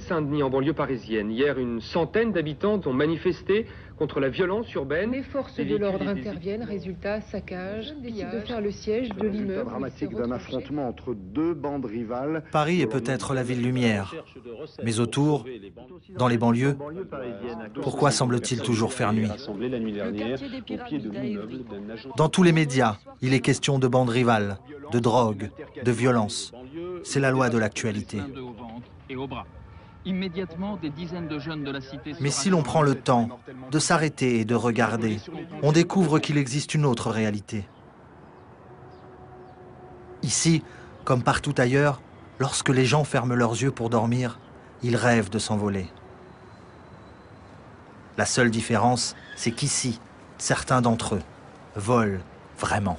Seine-Saint-Denis, en banlieue parisienne. Hier, une centaine d'habitants ont manifesté contre la violence urbaine. Les forces de l'ordre interviennent, résultat, saccage, décident de faire le siège de l'immeuble. Dramatique d'un affrontement entre deux bandes rivales. Paris est peut-être la ville lumière, mais autour, dans les banlieues, pourquoi semble-t-il toujours faire nuit? Dans tous les médias, il est question de bandes rivales, de drogue, de violence. C'est la loi de l'actualité. Immédiatement, des dizaines de jeunes de la cité. Mais si l'on prend le temps de s'arrêter et de regarder, on découvre qu'il existe une autre réalité. Ici, comme partout ailleurs, lorsque les gens ferment leurs yeux pour dormir, ils rêvent de s'envoler. La seule différence, c'est qu'ici, certains d'entre eux volent vraiment.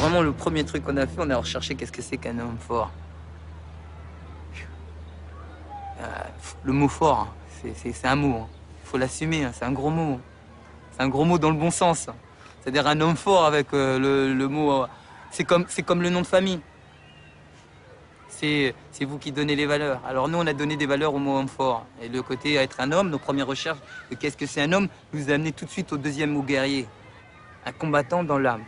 Vraiment, le premier truc qu'on a fait, on a recherché qu'est-ce que c'est qu'un homme fort. Le mot fort, c'est un mot. Il faut l'assumer, c'est un gros mot. C'est un gros mot dans le bon sens. C'est-à-dire un homme fort avec le mot... C'est comme le nom de famille. C'est vous qui donnez les valeurs. Alors nous, on a donné des valeurs au mot homme fort. Et le côté être un homme, nos premières recherches de qu'est-ce que c'est un homme, nous a amené tout de suite au deuxième mot guerrier. Un combattant dans l'âme.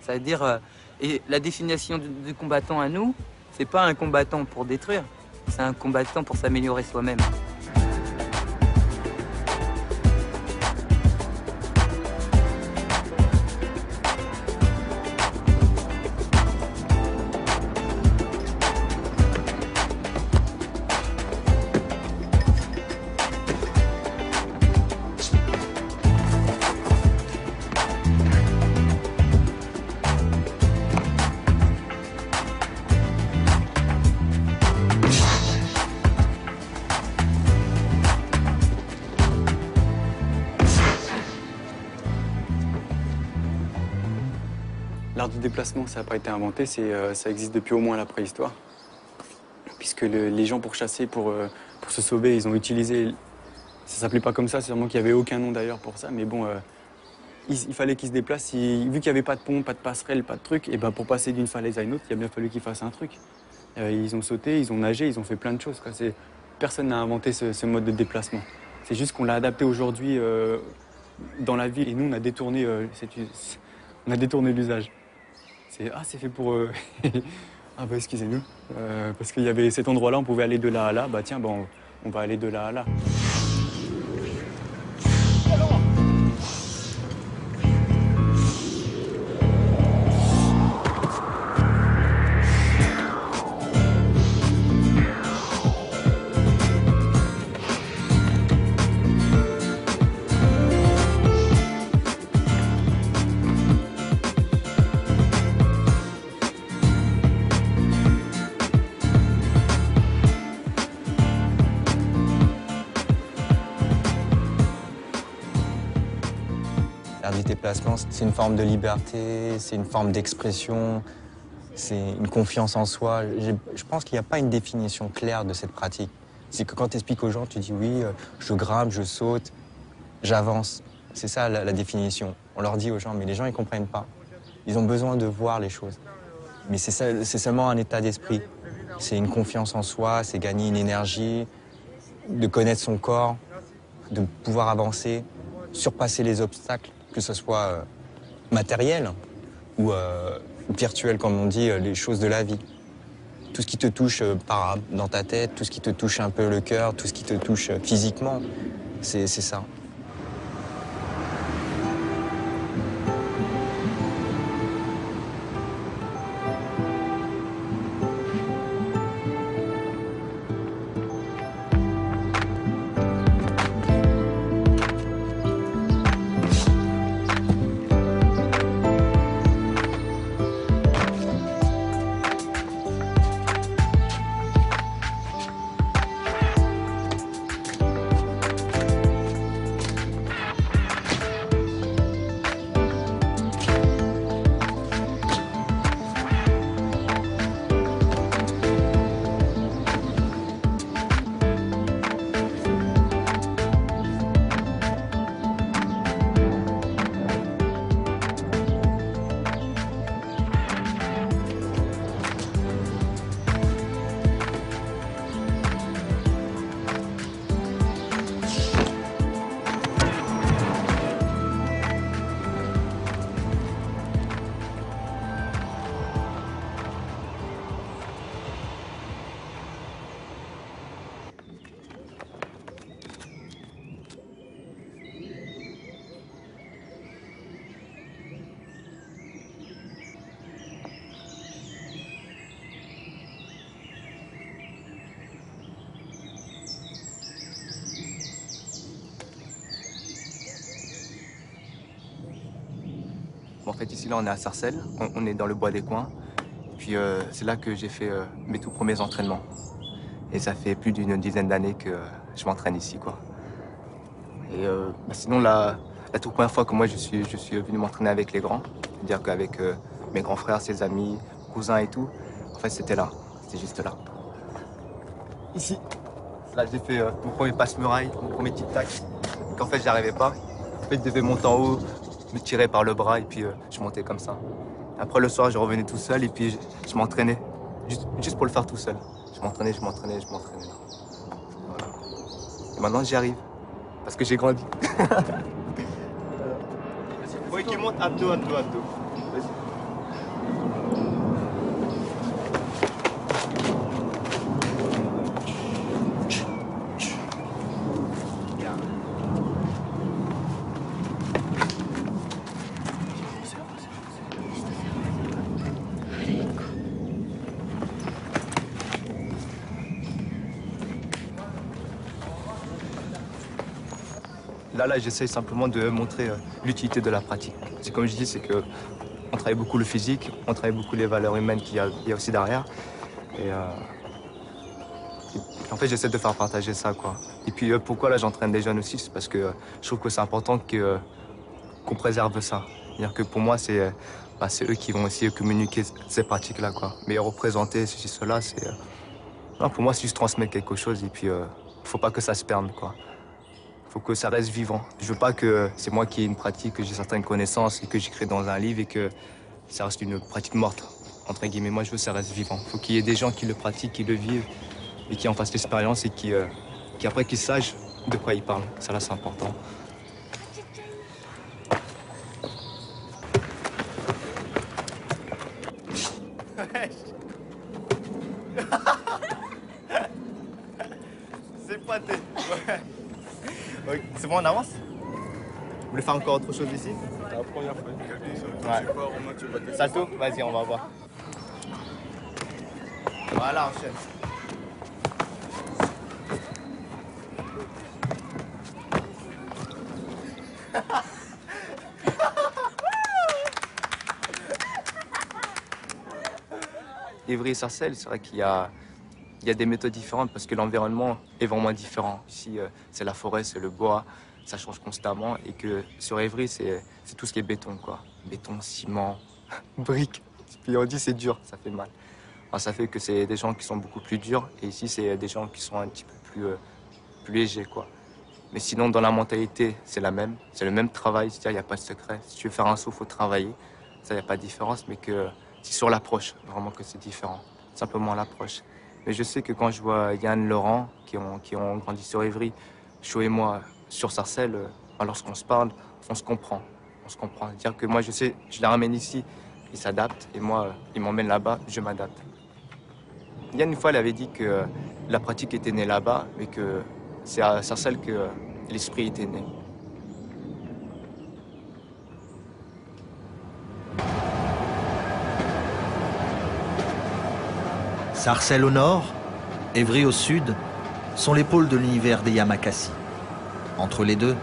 C'est-à-dire, et la définition du combattant à nous, c'est pas un combattant pour détruire, c'est un combattant pour s'améliorer soi-même. L'art du déplacement, ça n'a pas été inventé, ça existe depuis au moins la préhistoire. Puisque les gens, pour chasser, pour se sauver, ils ont utilisé... Ça s'appelait pas comme ça, c'est sûrement qu'il n'y avait aucun nom d'ailleurs pour ça, mais bon, il fallait qu'ils se déplacent. Vu qu'il n'y avait pas de pont, pas de passerelle, pas de truc, et ben pour passer d'une falaise à une autre, il a bien fallu qu'ils fassent un truc. Ils ont sauté, ils ont nagé, ils ont fait plein de choses, quoi. Personne n'a inventé ce mode de déplacement. C'est juste qu'on l'a adapté aujourd'hui dans la ville, et nous, on a détourné l'usage. C'est fait pour... Ah bah excusez-nous, parce qu'il y avait cet endroit-là, on pouvait aller de là à là, bah tiens, bon, on va aller de là à là. C'est une forme de liberté, c'est une forme d'expression, c'est une confiance en soi. Je pense qu'il n'y a pas une définition claire de cette pratique. C'est que quand tu expliques aux gens, tu dis oui, je grimpe, je saute, j'avance. C'est ça la définition. On leur dit aux gens, mais les gens ils ne comprennent pas. Ils ont besoin de voir les choses. Mais c'est seulement un état d'esprit. C'est une confiance en soi, c'est gagner une énergie, de connaître son corps, de pouvoir avancer, surpasser les obstacles, que ce soit matériel ou virtuel, comme on dit, les choses de la vie. Tout ce qui te touche dans ta tête, tout ce qui te touche un peu le cœur, tout ce qui te touche physiquement, c'est ça. fait, ici, là, on est à Sarcelles. On est dans le bois des coins. Et puis, c'est là que j'ai fait mes tout premiers entraînements. Et ça fait plus d'une dizaine d'années que je m'entraîne ici, quoi. Et sinon, la toute première fois que moi, je suis venu m'entraîner avec les grands, c'est-à-dire qu'avec mes grands frères, ses amis, cousins et tout, en fait, c'était là. C'était juste là. Ici. Là, j'ai fait mon premier passe-muraille, mon premier tic-tac. Donc, en fait, j'y arrivais pas. En fait, je devais monter en haut, me tirer par le bras et puis je montais comme ça. Après, le soir, je revenais tout seul et puis je m'entraînais. Juste pour le faire tout seul. Je m'entraînais. Voilà. Et maintenant, j'y arrive. Parce que j'ai grandi. Oui, qui monte à dos. Vas-y. Là, j'essaye simplement de montrer l'utilité de la pratique. C'est comme je dis, c'est que on travaille beaucoup le physique, on travaille beaucoup les valeurs humaines qu'il y a aussi derrière. Et en fait, j'essaie de faire partager ça, quoi. Et puis, pourquoi là, j'entraîne des jeunes aussi, c'est parce que je trouve que c'est important qu'on préserve ça. C'est-à-dire que pour moi, c'est eux qui vont aussi communiquer ces pratiques-là, quoi. Mais représenter ceci, cela, c'est... pour moi, c'est juste transmettre quelque chose et puis faut pas que ça se perde, quoi. Faut que ça reste vivant. Je veux pas que c'est moi qui ai une pratique, que j'ai certaines connaissances et que j'écris dans un livre et que ça reste une pratique morte, entre guillemets. Moi, je veux que ça reste vivant. Faut qu'il y ait des gens qui le pratiquent, qui le vivent et qui en fassent l'expérience et qui après, qu'ils sachent de quoi ils parlent. Ça, là, c'est important. C'est pas tes... Ouais. C'est bon, on avance? Vous voulez faire encore autre chose ici? C'est la première fois. Ouais. Salto? Vas-y, on va voir. Voilà, enchaîne. Évry et Sarcelles, c'est vrai qu'il y a des méthodes différentes parce que l'environnement est vraiment différent. Ici, c'est la forêt, c'est le bois, ça change constamment. Et que sur Évry, c'est tout ce qui est béton, quoi. Béton, ciment, briques. Puis on dit c'est dur, ça fait mal. Alors, ça fait que c'est des gens qui sont beaucoup plus durs. Et ici, c'est des gens qui sont un petit peu plus légers, quoi. Mais sinon, dans la mentalité, c'est la même. C'est le même travail, c'est-à-dire il n'y a pas de secret. Si tu veux faire un saut, il faut travailler. Ça, il n'y a pas de différence, mais que c'est sur l'approche, vraiment que c'est différent. Simplement l'approche. Mais je sais que quand je vois Yann, Laurent, qui ont grandi sur Évry, Cho et moi sur Sarcelles, lorsqu'on se parle, on se comprend. On se comprend. C'est-à-dire que moi, je sais, je les ramène ici, ils s'adaptent, et moi, ils m'emmènent là-bas, je m'adapte. Yann, une fois, il avait dit que la pratique était née là-bas, mais que c'est à Sarcelles que l'esprit était né. Sarcelles au nord, Évry au sud, sont les pôles de l'univers des Yamakasi. Entre les deux,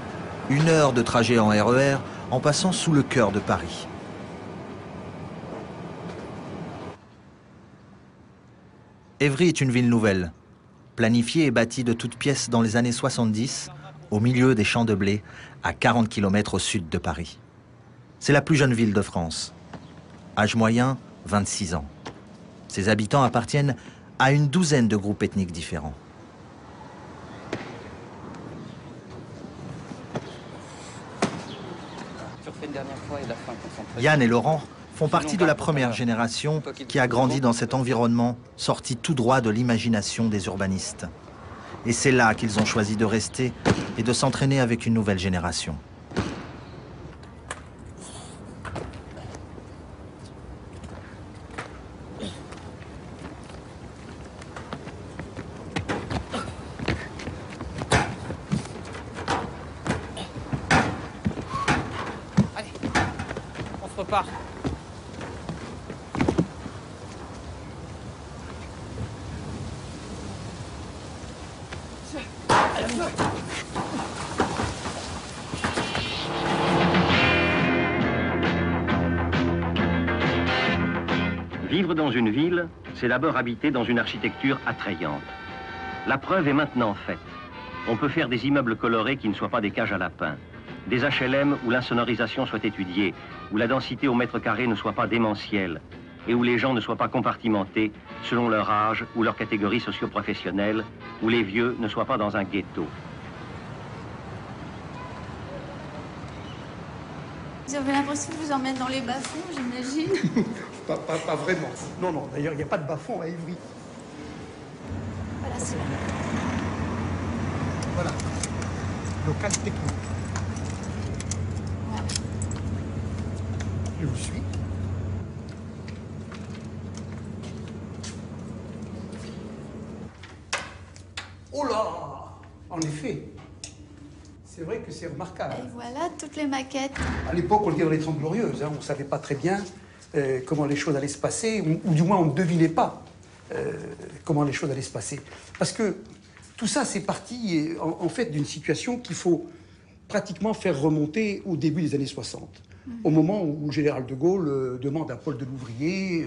1 heure de trajet en RER en passant sous le cœur de Paris. Évry est une ville nouvelle, planifiée et bâtie de toutes pièces dans les années 70, au milieu des champs de blé, à 40 km au sud de Paris. C'est la plus jeune ville de France. Âge moyen, 26 ans. Ses habitants appartiennent à une douzaine de groupes ethniques différents. Yann et Laurent font partie de la première génération qui a grandi dans cet environnement sorti tout droit de l'imagination des urbanistes. Et c'est là qu'ils ont choisi de rester et de s'entraîner avec une nouvelle génération. Repart. Vivre dans une ville, c'est d'abord habiter dans une architecture attrayante. La preuve est maintenant faite. On peut faire des immeubles colorés qui ne soient pas des cages à lapins, des HLM où l'insonorisation soit étudiée, où la densité au mètre carré ne soit pas démentielle et où les gens ne soient pas compartimentés selon leur âge ou leur catégorie socio-professionnelle, où les vieux ne soient pas dans un ghetto. Vous avez l'impression de vous emmène dans les bas-fonds, j'imagine. pas vraiment. Non, non, d'ailleurs, il n'y a pas de bas-fond à Évry. Voilà, c'est là. Voilà. Local technique. Voilà. Je vous suis. Oh là! En effet, c'est vrai que c'est remarquable. Et voilà toutes les maquettes. À l'époque, on était dans les 30 Glorieuses. Hein, on ne savait pas très bien comment les choses allaient se passer, ou du moins on ne devinait pas comment les choses allaient se passer. Parce que tout ça, c'est parti en fait d'une situation qu'il faut pratiquement faire remonter au début des années 60. Au moment où le général de Gaulle demande à Paul Delouvrier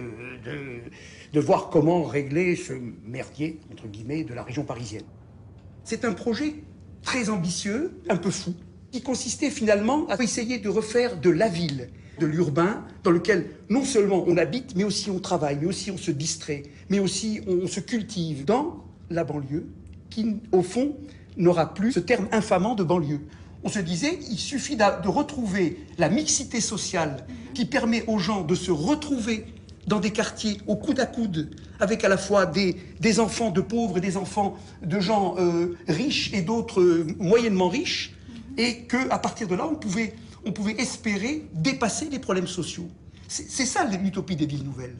de voir comment régler ce merdier, entre guillemets, de la région parisienne. C'est un projet très ambitieux, un peu fou, qui consistait finalement à essayer de refaire de la ville, de l'urbain, dans lequel non seulement on habite, mais aussi on travaille, mais aussi on se distrait, mais aussi on se cultive dans la banlieue, qui, au fond, n'aura plus ce terme infamant de banlieue. On se disait, il suffit de retrouver la mixité sociale qui permet aux gens de se retrouver dans des quartiers au coude à coude, avec à la fois des enfants de pauvres et des enfants de gens riches et d'autres moyennement riches, et qu'à partir de là, on pouvait espérer dépasser les problèmes sociaux. C'est ça l'utopie des villes nouvelles.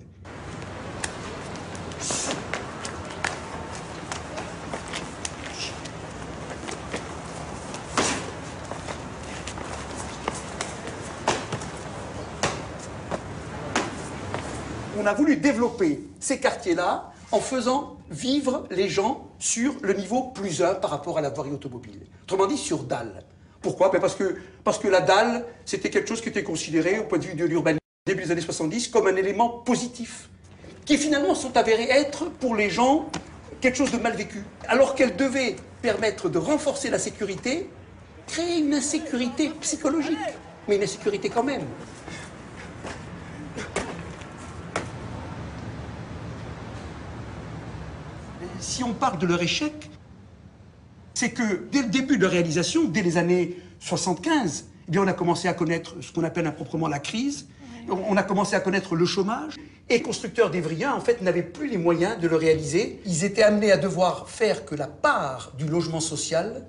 On a voulu développer ces quartiers-là en faisant vivre les gens sur le niveau plus 1 par rapport à la voirie automobile. Autrement dit, sur dalle. Pourquoi? Parce que la dalle, c'était quelque chose qui était considéré, au point de vue de l'urbanisme, début des années 70, comme un élément positif, qui finalement sont avérés être, pour les gens, quelque chose de mal vécu. Alors qu'elle devait permettre de renforcer la sécurité, créer une insécurité psychologique, mais une insécurité quand même. Si on parle de leur échec, c'est que dès le début de leur réalisation, dès les années 75, eh bien on a commencé à connaître ce qu'on appelle improprement la crise, on a commencé à connaître le chômage, et les constructeurs d'évriens, en fait, n'avaient plus les moyens de le réaliser. Ils étaient amenés à devoir faire que la part du logement social,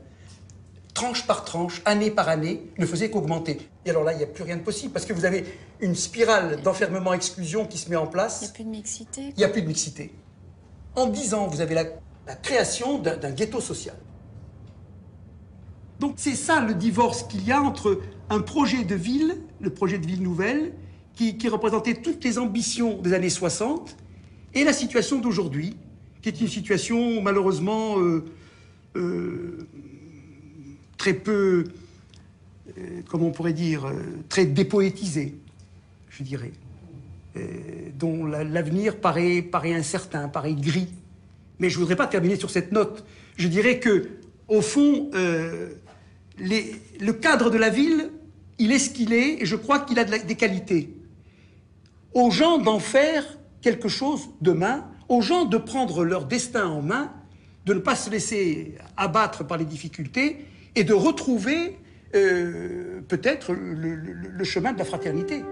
tranche par tranche, année par année, ne faisait qu'augmenter. Et alors là, il n'y a plus rien de possible, parce que vous avez une spirale d'enfermement-exclusion qui se met en place. Il n'y a plus de mixité. Il n'y a plus de mixité. En 10 ans, vous avez la création d'un ghetto social. Donc c'est ça le divorce qu'il y a entre un projet de ville, le projet de ville nouvelle, qui représentait toutes les ambitions des années 60, et la situation d'aujourd'hui, qui est une situation malheureusement très peu, comment on pourrait dire, très dépoétisée, je dirais. Dont l'avenir paraît incertain, paraît gris. Mais je ne voudrais pas terminer sur cette note. Je dirais que, au fond, le cadre de la ville, il est ce qu'il est, et je crois qu'il a des qualités. Aux gens d'en faire quelque chose demain, aux gens de prendre leur destin en main, de ne pas se laisser abattre par les difficultés, et de retrouver peut-être le chemin de la fraternité.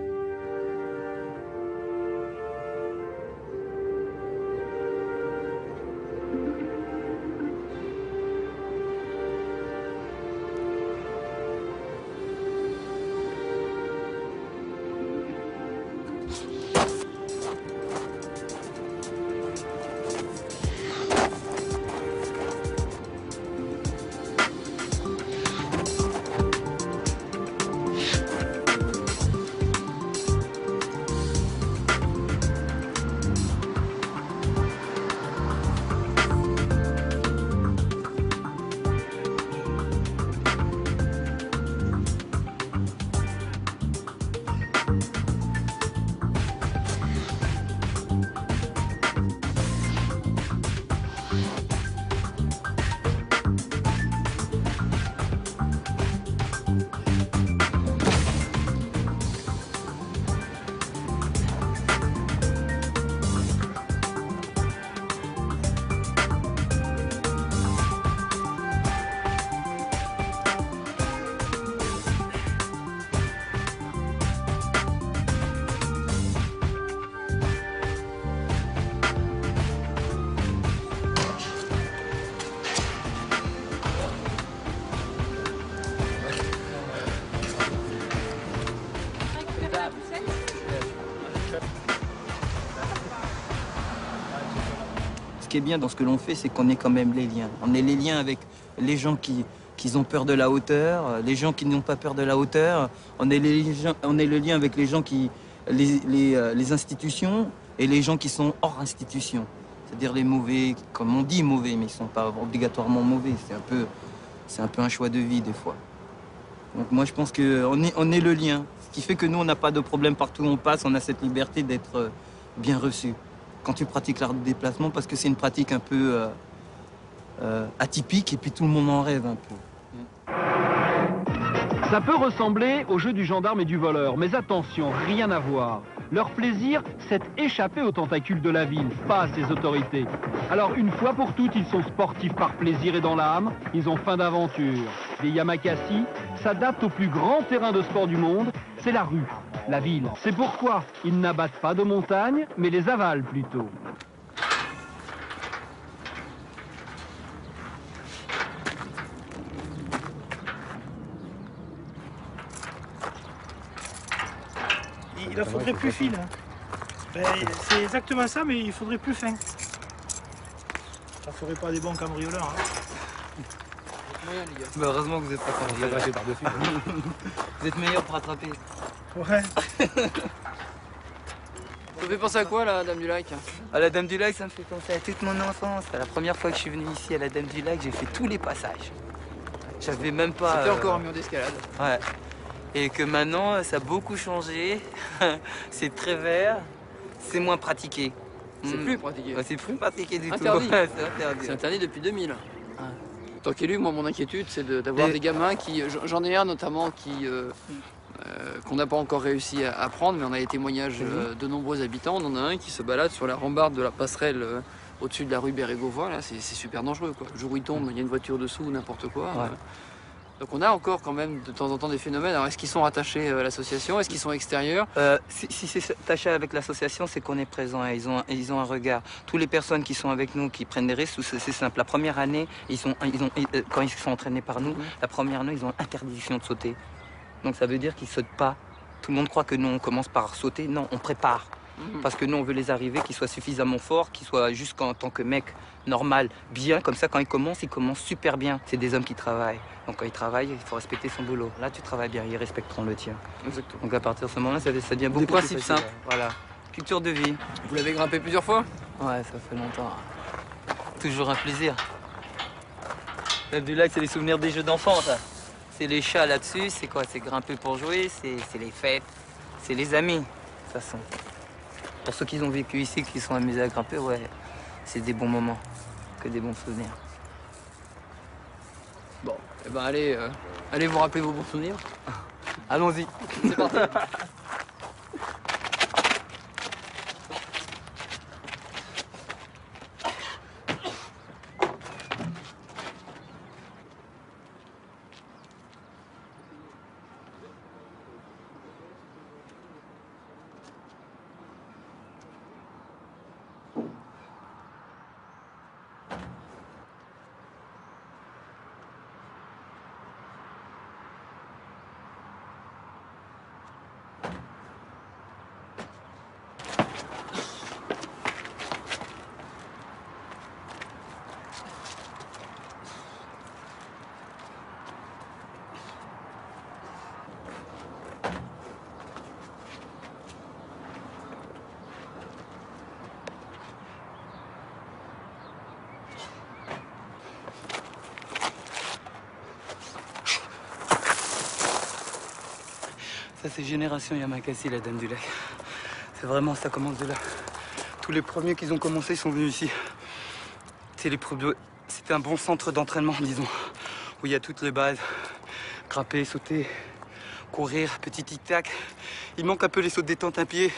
qui est bien dans ce que l'on fait, c'est qu'on est quand même les liens. On est les liens avec les gens qui ont peur de la hauteur, les gens qui n'ont pas peur de la hauteur. On est le lien avec les gens les institutions et les gens qui sont hors institution. C'est-à-dire les mauvais, comme on dit mauvais, mais ils ne sont pas obligatoirement mauvais. C'est un peu un choix de vie des fois. Donc moi je pense qu'on est le lien. Ce qui fait que nous on n'a pas de problème partout où on passe, on a cette liberté d'être bien reçu. Quand tu pratiques l'art de déplacement, parce que c'est une pratique un peu atypique et puis tout le monde en rêve un peu. Ça peut ressembler au jeu du gendarme et du voleur, mais attention, rien à voir. Leur plaisir, c'est échapper aux tentacules de la ville, pas à ses autorités. Alors une fois pour toutes, ils sont sportifs par plaisir et dans l'âme, ils ont faim d'aventure. Les Yamakasi s'adaptent au plus grand terrain de sport du monde, c'est la rue, la ville. C'est pourquoi ils n'abattent pas de montagnes, mais les avalent plutôt. Il en faudrait plus fine. Ben, c'est exactement ça, mais il faudrait plus fin. Ça ferait pas des bons cambrioleurs. Bah heureusement que vous êtes pas cambrioleurs. Vous êtes meilleurs pour attraper. Ouais. Ça vous fait penser à quoi, la Dame du Lac? À la Dame du Lac, ça me fait penser à toute mon enfance. La première fois que je suis venu ici à la Dame du Lac, j'ai fait tous les passages. J'avais même pas... C'était encore un mur d'escalade. Ouais. Et que maintenant, ça a beaucoup changé. C'est très vert, c'est moins pratiqué. C'est plus pratiqué. C'est plus pratiqué du interdit. tout. Ouais, c'est interdit. C'est interdit depuis 2000. Ouais. Tant qu'élu, moi, mon inquiétude, c'est d'avoir des gamins qui... J'en ai un notamment qu'on n'a pas encore réussi à prendre, mais on a les témoignages de nombreux habitants. On en a un qui se balade sur la rambarde de la passerelle au-dessus de la rue Bérégovoy. Là, c'est super dangereux, quoi. Le jour où il tombe, il y a une voiture dessous ou n'importe quoi. Ouais. Donc on a encore quand même de temps en temps des phénomènes. Alors est-ce qu'ils sont rattachés à l'association? Est-ce qu'ils sont extérieurs? Si c'est attaché avec l'association, c'est qu'on est présent et ils ont un regard. Toutes les personnes qui sont avec nous, qui prennent des risques, c'est simple. La première année, quand ils sont entraînés par nous, la première année, ils ont interdiction de sauter. Donc ça veut dire qu'ils ne sautent pas. Tout le monde croit que nous, on commence par sauter. Non, on prépare. Parce que nous, on veut les arriver, qu'ils soient suffisamment forts, qu'ils soient juste en tant que mec normal, bien. Comme ça, quand ils commencent super bien. C'est des hommes qui travaillent. Donc quand ils travaillent, il faut respecter son boulot. Là, tu travailles bien, ils respecteront le tien. Exactement. Donc à partir de ce moment-là, ça devient beaucoup plus facile. Des principes simples. Voilà. Culture de vie. Vous l'avez grimpé plusieurs fois? Ouais, ça fait longtemps. Toujours un plaisir. Dame du Lac, c'est les souvenirs des jeux d'enfants, ça. C'est les chats là-dessus, c'est quoi? C'est grimper pour jouer, c'est les fêtes, c'est les amis, de toute façon. Pour ceux qui ont vécu ici, qui sont amusés à grimper, ouais, c'est des bons moments, que des bons souvenirs. Bon, eh ben allez vous rappeler vos bons souvenirs. Allons-y. C'est parti. Ça, c'est Génération Yamakasi, la Dame du Lac. C'est vraiment, ça commence de là. Tous les premiers qui ont commencé, ils sont venus ici. C'était un bon centre d'entraînement, disons, où il y a toutes les bases. Grimper, sauter, courir, petit tic-tac. Il manque un peu les sauts de détente à pied.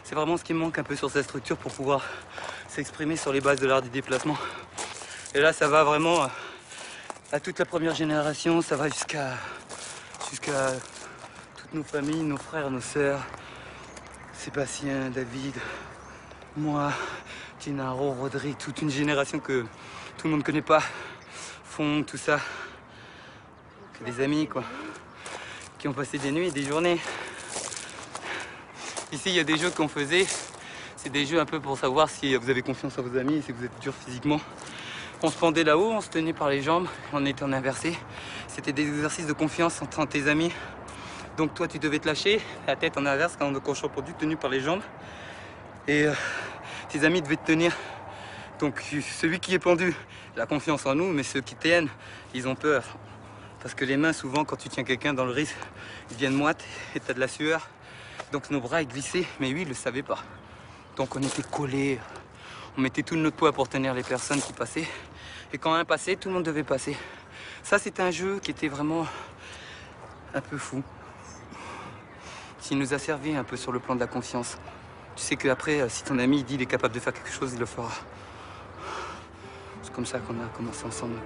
C'est vraiment ce qui manque un peu sur cette structure pour pouvoir s'exprimer sur les bases de l'art du déplacement. Et là, ça va vraiment à toute la première génération, ça va jusqu'à toutes nos familles, nos frères, nos sœurs, Sébastien, David, moi, Tinaro, Rodrigue, toute une génération que tout le monde ne connaît pas, Fond, tout ça. Que des amis, quoi, qui ont passé des nuits, des journées. Ici, il y a des jeux qu'on faisait, C'est des jeux un peu pour savoir si vous avez confiance en vos amis et si vous êtes dur physiquement. On se pendait là-haut, on se tenait par les jambes, on était en inversé. C'était des exercices de confiance entre tes amis. Donc toi, tu devais te lâcher, la tête en inverse, quand on se reproduit, tenu par les jambes. Et tes amis devaient te tenir. Donc celui qui est pendu, il a confiance en nous, mais ceux qui tiennent, ils ont peur. Parce que les mains, souvent, quand tu tiens quelqu'un dans le risque, ils viennent moites et t'as de la sueur. Donc nos bras, ils glissaient, mais lui, il le savait pas. Donc on était collés. On mettait tout notre poids pour tenir les personnes qui passaient. Et quand un passait, tout le monde devait passer. Ça, c'était un jeu qui était vraiment un peu fou. Qui nous a servi un peu sur le plan de la confiance. Tu sais qu'après, si ton ami dit qu'il est capable de faire quelque chose, il le fera. C'est comme ça qu'on a commencé ensemble.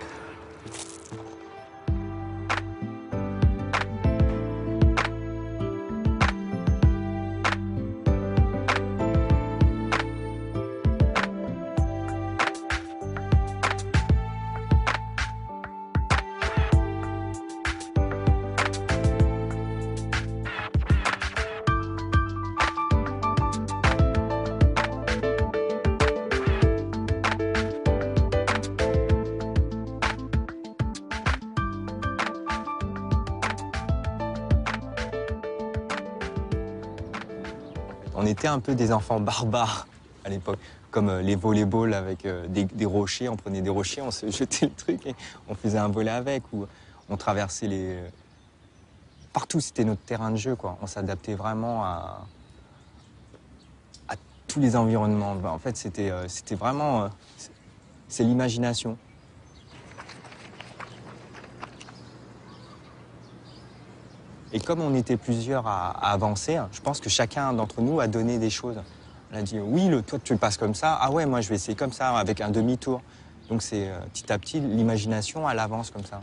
On était un peu des enfants barbares à l'époque, comme les volleyball avec des rochers. On prenait des rochers, on se jetait le truc et on faisait un volley avec, ou on traversait les... Partout, c'était notre terrain de jeu, quoi. On s'adaptait vraiment à tous les environnements. En fait, c'était vraiment... c'est l'imagination. Et comme on était plusieurs à avancer, je pense que chacun d'entre nous a donné des choses. On a dit, oui, toi, tu le passes comme ça. Ah ouais, moi, je vais essayer comme ça, avec un demi-tour. Donc, c'est petit à petit, l'imagination, elle avance comme ça.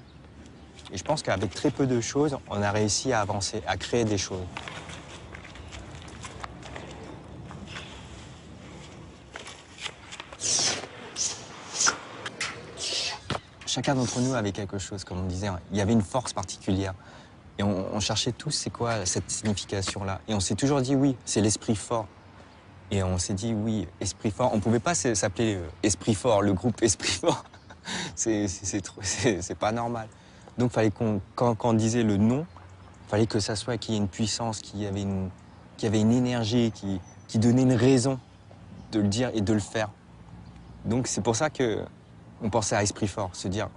Et je pense qu'avec très peu de choses, on a réussi à avancer, à créer des choses. Chacun d'entre nous avait quelque chose, comme on disait. Il y avait une force particulière. Et on cherchait tous, c'est quoi cette signification-là? Et on s'est toujours dit, oui, c'est l'esprit fort. Et on s'est dit, oui, esprit fort. On ne pouvait pas s'appeler Esprit Fort, le groupe Esprit Fort. C'est pas normal. Donc, fallait quand on disait le nom, il fallait que ça soit qu'il y ait une puissance, qu'il y avait une énergie, qui donnait une raison de le dire et de le faire. Donc, c'est pour ça qu'on pensait à Esprit Fort, se dire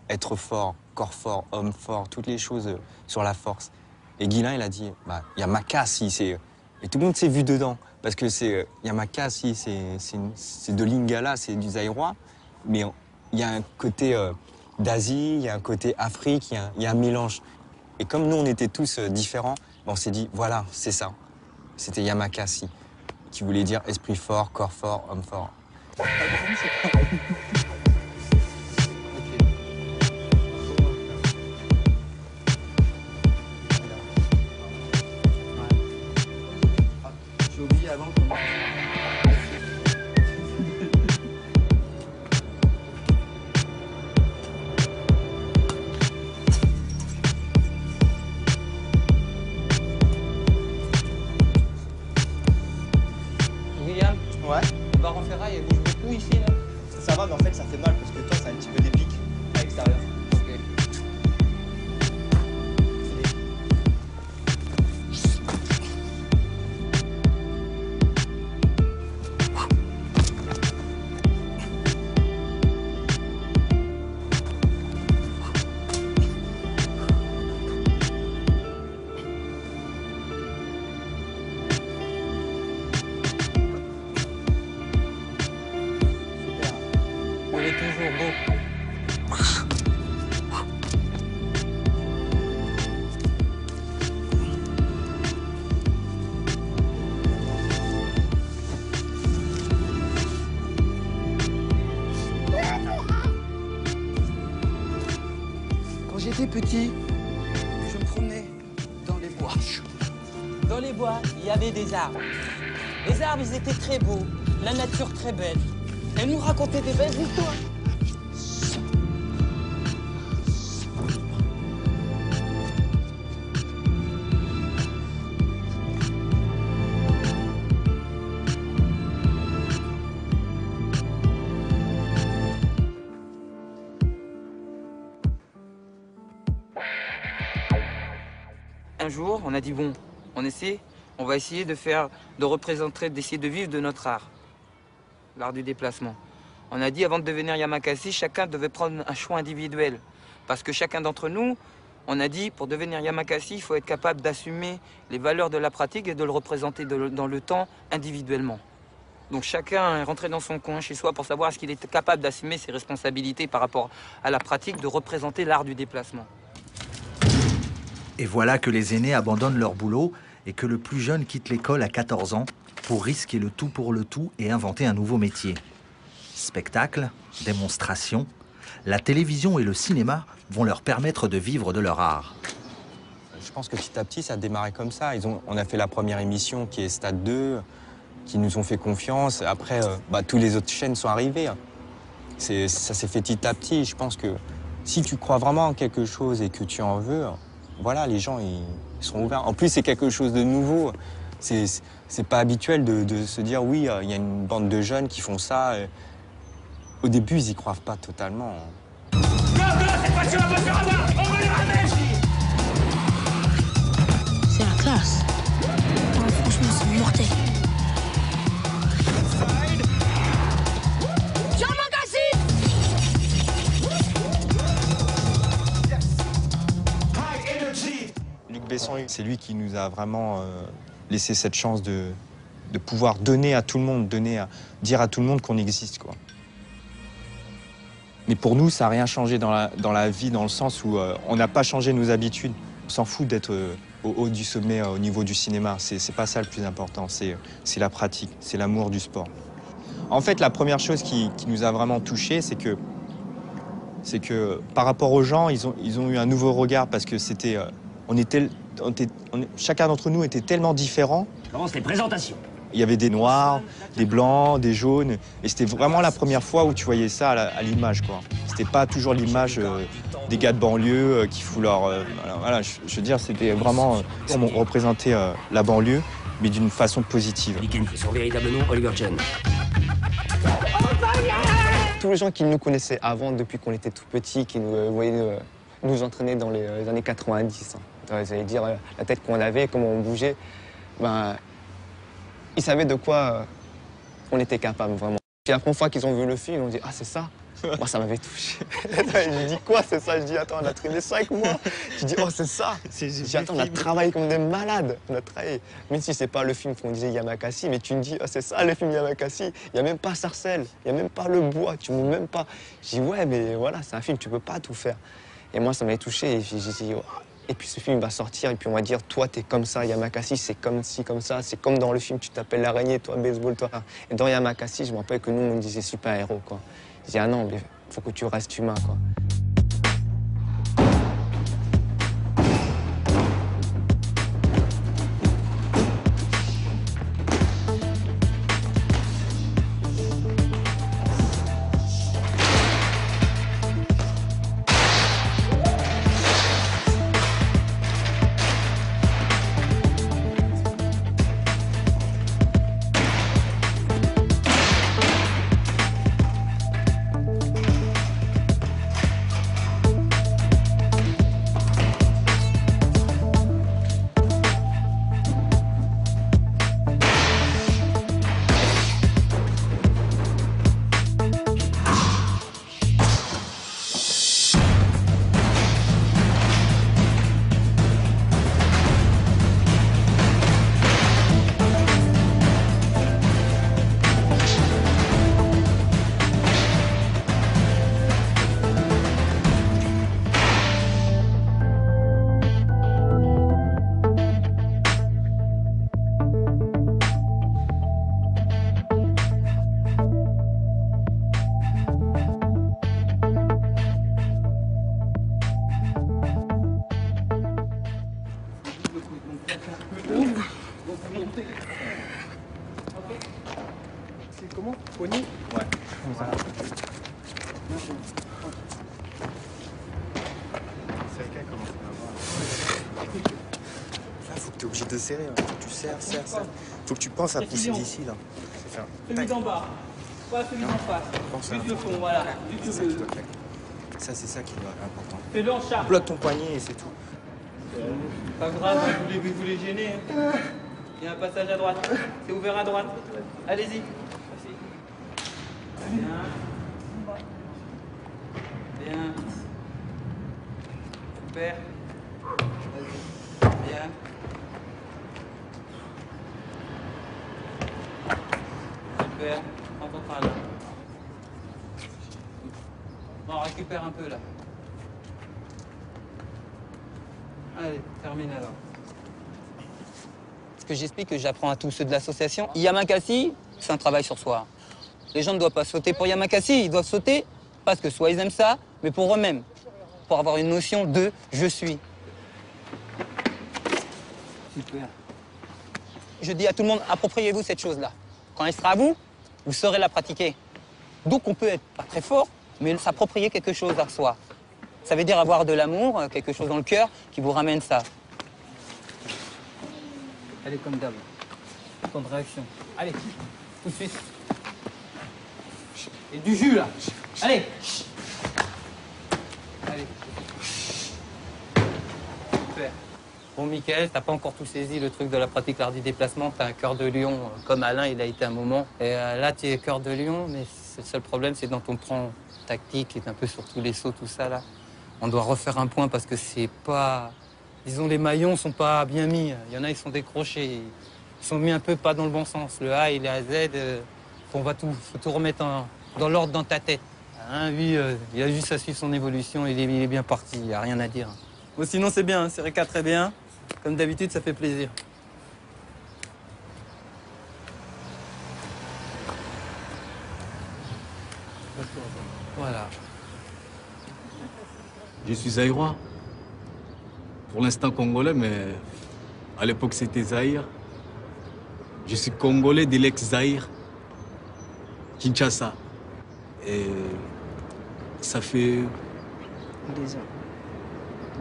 être fort, corps fort, homme fort, toutes les choses sur la force. Et Guilain, il a dit, il y a Makassi, et tout le monde s'est vu dedans, parce que il y a Makassi, c'est de Lingala, c'est du Zaïrois, mais il y a un côté d'Asie, il y a un côté Afrique, il y a un mélange. Et comme nous, on était tous différents, on s'est dit, voilà, c'est ça. C'était Yamakasi, qui voulait dire esprit fort, corps fort, homme fort. J'ai oublié avant qu'on... William, ouais. Le baron ferraille, elle bouge beaucoup ici, là. Ça va, mais en fait, ça fait mal parce que toi, ça a un petit peu des pics à l'extérieur. Ok. Il est toujours beau. Quand j'étais petit, je me promenais dans les bois. Dans les bois, il y avait des arbres. Les arbres, ils étaient très beaux, la nature très belle. Elle nous racontait des belles histoires. un jour, on a dit bon, on va essayer de représenter, d'essayer de vivre de notre art, l'art du déplacement. On a dit avant de devenir Yamakasi, chacun devait prendre un choix individuel. Parce que chacun d'entre nous, on a dit pour devenir Yamakasi, il faut être capable d'assumer les valeurs de la pratique et de le représenter dans le temps individuellement. Donc chacun est rentré dans son coin chez soi pour savoir est-ce qu'il est capable d'assumer ses responsabilités par rapport à la pratique de représenter l'art du déplacement. Et voilà que les aînés abandonnent leur boulot et que le plus jeune quitte l'école à 14 ans pour risquer le tout pour le tout et inventer un nouveau métier. Spectacle, démonstration, la télévision et le cinéma vont leur permettre de vivre de leur art. Je pense que petit à petit, ça a démarré comme ça. On a fait la première émission qui est Stade 2, qui nous ont fait confiance. Après, tous les autres chaînes sont arrivées. Ça s'est fait petit à petit. Je pense que si tu crois vraiment en quelque chose et que tu en veux, voilà, les gens ils seront ouverts. En plus, c'est quelque chose de nouveau. C'est pas habituel de se dire oui, il y a une bande de jeunes qui font ça. Au début, ils y croient pas totalement. Non, cette voiture va pas se faire avoir. On va les ramener. C'est la classe. Oh, franchement, c'est mortel. Luc Besson, c'est lui qui nous a vraiment laissé cette chance de pouvoir donner à tout le monde, dire à tout le monde qu'on existe, quoi. Mais pour nous, ça n'a rien changé dans la vie, dans le sens où on n'a pas changé nos habitudes. On s'en fout d'être au haut du sommet, au niveau du cinéma. C'est pas ça le plus important, c'est la pratique, c'est l'amour du sport. En fait, la première chose qui nous a vraiment touchés, c'est que par rapport aux gens, ils ont eu un nouveau regard parce que chacun d'entre nous était tellement différent. Commence les présentations. Il y avait des noirs, des blancs, des jaunes, et c'était vraiment la première fois où tu voyais ça à l'image, quoi. C'était pas toujours l'image des gars de banlieue qui foutent leur... voilà, je veux dire, c'était vraiment... on représentait la banlieue, mais d'une façon positive. Ils sont véritablement Oliver John. Tous les gens qui nous connaissaient avant, depuis qu'on était tout petits, qui nous voyaient nous entraîner dans les années 90, hein. Vous allez dire, la tête qu'on avait, comment on bougeait, ils savaient de quoi on était capable, vraiment. Puis la première fois qu'ils ont vu le film, ils ont dit « Ah, c'est ça ?» Moi, ça m'avait touché. Je dis « Quoi, c'est ça ?» Je dis « Attends, on a traîné ça avec moi. » Je dis « Oh, c'est ça ?» Je dis « Attends, on a travaillé comme des malades. On a travaillé. » Même si c'est pas le film qu'on disait Yamakasi, mais tu me dis « Oh, c'est ça, le film Yamakasi. Il n'y a même pas Sarcelles, il n'y a même pas le bois, tu ne montes même pas. » Je dis « Ouais, mais voilà, c'est un film, tu peux pas tout faire. » Et moi, ça m'avait touché et j'ai dit oh. Et puis ce film va sortir et puis on va dire, toi, t'es comme ça, Yamakasi, c'est comme ci, comme ça. C'est comme dans le film, tu t'appelles l'araignée, toi, baseball, toi. Et dans Yamakasi, je me rappelle que nous, on disait super-héros, quoi. Je dis, ah non, mais faut que tu restes humain, quoi. C'est comment? Poignée? Ouais. Voilà. Là, faut que tu es obligé de serrer. Hein. Faut que tu serres. Faut que tu penses à pousser d'ici, là. Celui d'en bas, pas celui d'en face. Plus le fond, voilà. Ça, c'est ça qui est important. Fais-le en charge. Bloque ton poignet et c'est tout. Pas grave, vous les gênez. Hein. Il y a un passage à droite. C'est ouvert à droite. Allez-y. Bien. Bien. Super. Bien. Super. Prends ton train là. Non, récupère un peu là. Allez, termine alors. Ce que j'explique, que j'apprends à tous ceux de l'association, Yamakasi, c'est un travail sur soi. Les gens ne doivent pas sauter pour Yamakasi, ils doivent sauter parce que soit ils aiment ça, mais pour eux-mêmes. Pour avoir une notion de « je suis ». Super. Je dis à tout le monde, appropriez-vous cette chose-là. Quand elle sera à vous, vous saurez la pratiquer. Donc on peut être pas très fort, mais s'approprier quelque chose à soi. Ça veut dire avoir de l'amour, quelque chose dans le cœur qui vous ramène ça. Allez, comme d'hab. Temps de réaction. Allez, tout de suite. Et du jus, là. Allez. Allez. Super. Bon, Mickaël, t'as pas encore tout saisi le truc de la pratique l'art du déplacement. T'as un cœur de lion, comme Alain, il a été un moment. Et là, tu es cœur de lion, mais le seul problème, c'est dans ton plan tactique, qui est un peu sur tous les sauts, tout ça, là. On doit refaire un point parce que c'est pas... Disons, les maillons sont pas bien mis. Il y en a, ils sont décrochés. Ils sont mis un peu pas dans le bon sens. Le A et le Z, faut tout remettre dans l'ordre dans ta tête. Hein, lui, il a juste à suivre son évolution. Il est bien parti, il n'y a rien à dire. Bon, sinon, c'est bien, c'est Réka très bien. Comme d'habitude, ça fait plaisir. Voilà. Je suis zaïrois. Pour l'instant congolais, mais à l'époque c'était Zaïre. Je suis congolais de l'ex-Zaïre, Kinshasa. Et ça fait 2 ans.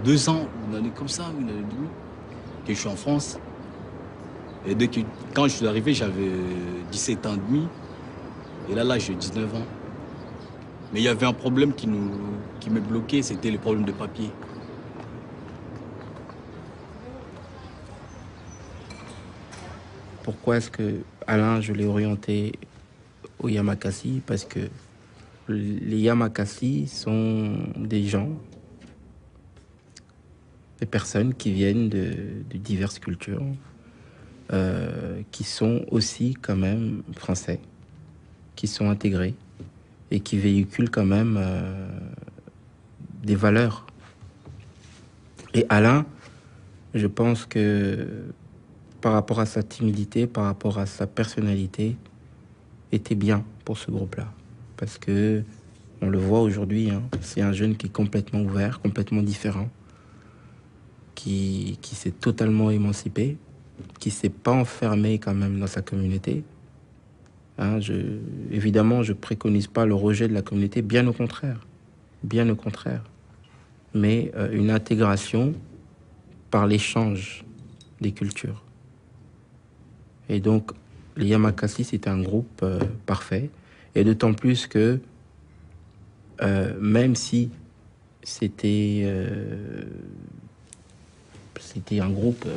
2 ans, une année comme ça, une année et demie, que je suis en France. Et quand je suis arrivé, j'avais 17 ans et demi. Et là, j'ai 19 ans. Mais il y avait un problème qui me bloquait, c'était le problème de papier. Pourquoi est-ce que Alain, je l'ai orienté au Yamakasi? Parce que les Yamakasi sont des gens, des personnes qui viennent de diverses cultures, qui sont aussi quand même français, qui sont intégrés et qui véhiculent quand même des valeurs. Et Alain, je pense que par rapport à sa timidité, par rapport à sa personnalité, était bien pour ce groupe-là. Parce que, on le voit aujourd'hui, hein, c'est un jeune qui est complètement ouvert, complètement différent, qui s'est totalement émancipé, qui ne s'est pas enfermé quand même dans sa communauté. Hein, évidemment, je ne préconise pas le rejet de la communauté, bien au contraire. Bien au contraire. Mais une intégration par l'échange des cultures. Et donc, les Yamakasi, c'est un groupe parfait. Et d'autant plus que, même si c'était un groupe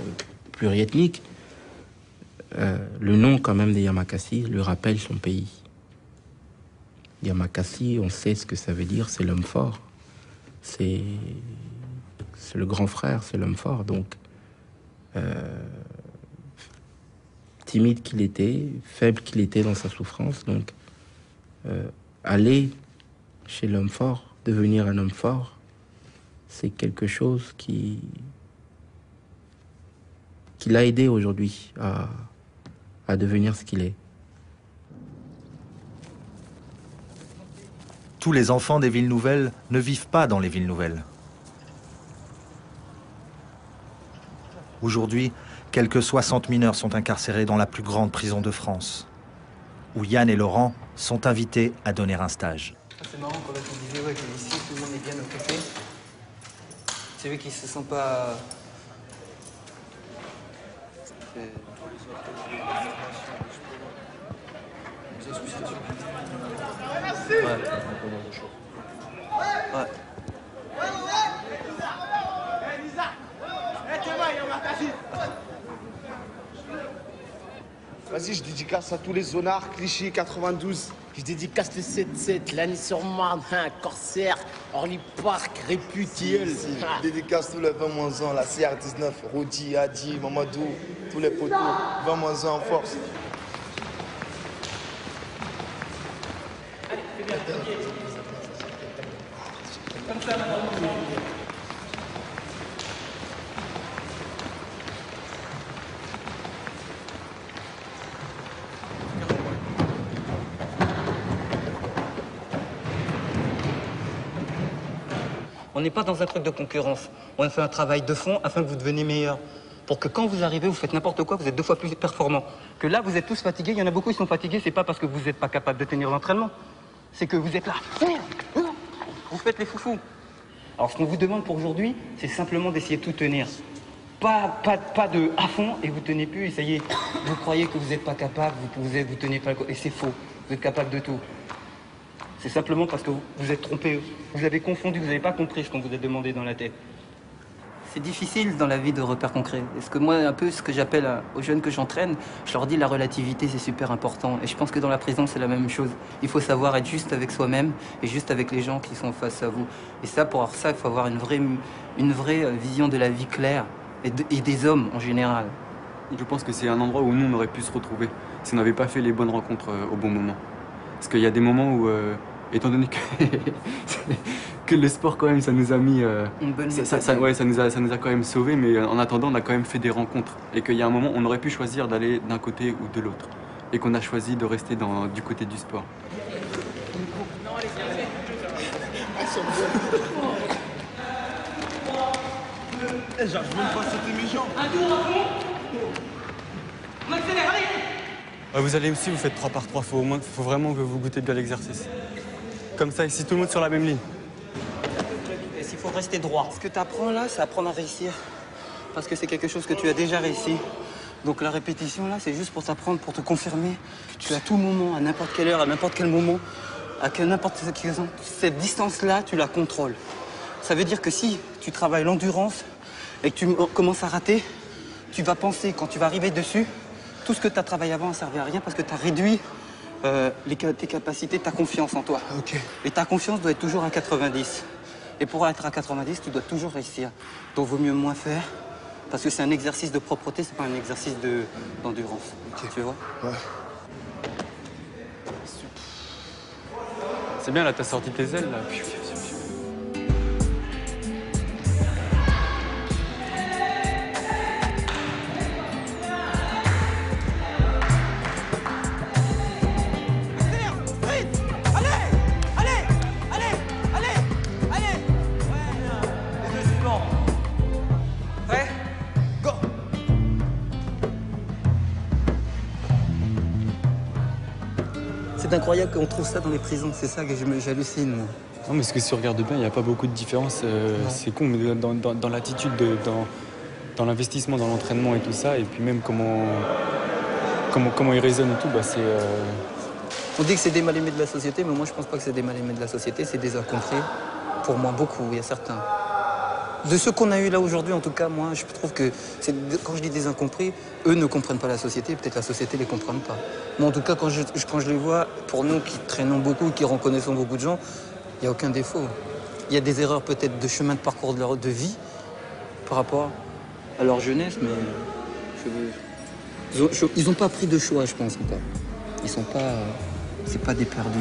pluriethnique, le nom quand même des Yamakasi lui rappelle son pays. Yamakasi, on sait ce que ça veut dire, c'est l'homme fort. C'est le grand frère, c'est l'homme fort. Donc, timide qu'il était, faible qu'il était dans sa souffrance. Donc, aller chez l'homme fort, devenir un homme fort, c'est quelque chose qui l'a aidé aujourd'hui à devenir ce qu'il est. Tous les enfants des villes nouvelles ne vivent pas dans les villes nouvelles. Aujourd'hui, quelques 60 mineurs sont incarcérés dans la plus grande prison de France, où Yann et Laurent sont invités à donner un stage. C'est marrant quand on disait que ici tout le monde est bien occupé. C'est eux qui se sont pas... Vas-y, je dédicace à tous les zonards, Clichy, 92. Je dédicace le 7-7, Lagny-sur-Marne, Corsaire, Orly Park, Réputiel. Je dédicace tous les 20-1, la CR19, Rodi, Adi, Mamadou, tous les potos, 20-1 en force. Comme ça, on n'est pas dans un truc de concurrence. On fait un travail de fond afin que vous deveniez meilleur. Pour que quand vous arrivez, vous faites n'importe quoi, vous êtes 2 fois plus performant. Que là, vous êtes tous fatigués. Il y en a beaucoup qui sont fatigués. C'est pas parce que vous n'êtes pas capable de tenir l'entraînement. C'est que vous êtes là. Vous faites les foufous. Alors, ce qu'on vous demande pour aujourd'hui, c'est simplement d'essayer de tout tenir. Pas de à fond et vous tenez plus. Et ça y est, vous croyez que vous n'êtes pas capable, vous tenez pas. Et c'est faux. Vous êtes capable de tout. C'est simplement parce que vous êtes trompé. Vous avez confondu, vous n'avez pas compris ce qu'on vous a demandé dans la tête. C'est difficile dans la vie de repères concrets. Est-ce que moi, un peu ce que j'appelle aux jeunes que j'entraîne, je leur dis la relativité, c'est super important. Et je pense que dans la prison, c'est la même chose. Il faut savoir être juste avec soi-même et juste avec les gens qui sont face à vous. Et ça, pour avoir ça, il faut avoir une vraie vision de la vie claire et des hommes en général. Je pense que c'est un endroit où nous, on aurait pu se retrouver si on n'avait pas fait les bonnes rencontres au bon moment. Parce qu'il y a des moments où, étant donné que le sport, quand même, ça nous a mis... ça nous a quand même sauvés, mais en attendant, on a quand même fait des rencontres. Et qu'il y a un moment, on aurait pu choisir d'aller d'un côté ou de l'autre. Et qu'on a choisi de rester du côté du sport. J'arrive même pas à sauter mes jambes. Un tour à fond. On accélère, allez. Vous allez MC, vous faites 3 par 3. Faut vraiment que vous goûtez bien l'exercice. Comme ça, ici, tout le monde sur la même ligne. Et s'il faut rester droit. Ce que tu apprends là, c'est apprendre à réussir. Parce que c'est quelque chose que tu as déjà réussi. Donc la répétition là, c'est juste pour t'apprendre, pour te confirmer que à tout moment, à n'importe quelle heure, à n'importe quel moment, à n'importe quelle raison, cette distance-là, tu la contrôles. Ça veut dire que si tu travailles l'endurance et que tu commences à rater, tu vas penser, quand tu vas arriver dessus, tout ce que tu as travaillé avant ne servait à rien parce que tu as réduit tes capacités, ta confiance en toi. Okay. Et ta confiance doit être toujours à 90. Et pour être à 90, tu dois toujours réussir. Donc vaut mieux moins faire parce que c'est un exercice de propreté, c'est pas un exercice d'endurance. Okay. Tu vois? Ouais. C'est bien, là, t'as sorti tes ailes, là. C'est incroyable qu'on trouve ça dans les prisons, c'est ça que j'hallucine. Non, mais ce que si tu regardes bien, il n'y a pas beaucoup de différence. C'est con, mais dans l'attitude, dans l'investissement, dans l'entraînement et tout ça, et puis même comment ils raisonnent et tout, bah c'est... On dit que c'est des mal-aimés de la société, mais moi je pense pas que c'est des mal-aimés de la société, c'est des incompris. Pour moi, beaucoup, il y a certains. De ceux qu'on a eu là aujourd'hui, en tout cas, moi, je trouve que quand je dis des incompris, eux ne comprennent pas la société, peut-être la société ne les comprenne pas. Moi, en tout cas, quand je les vois, pour nous qui traînons beaucoup, qui reconnaissons beaucoup de gens, il n'y a aucun défaut. Il y a des erreurs peut-être de chemin de parcours de vie par rapport à leur jeunesse, mais ils n'ont pas pris de choix, je pense, encore. Ils sont pas... c'est pas des perdus.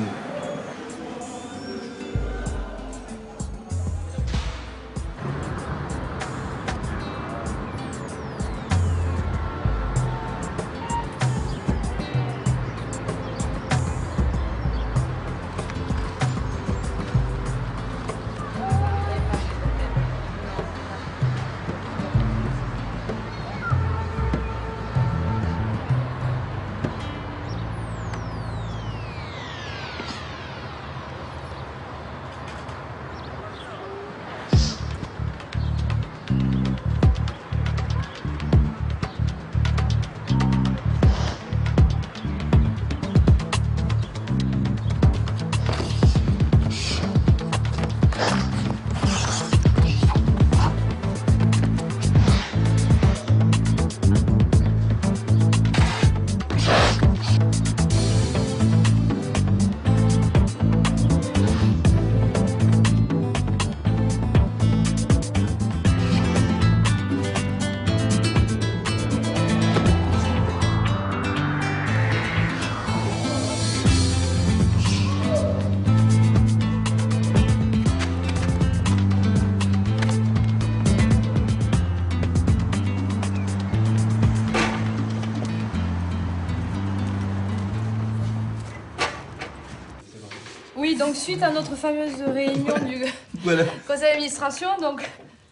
Oui, donc suite à notre fameuse réunion du Voilà. conseil d'administration, donc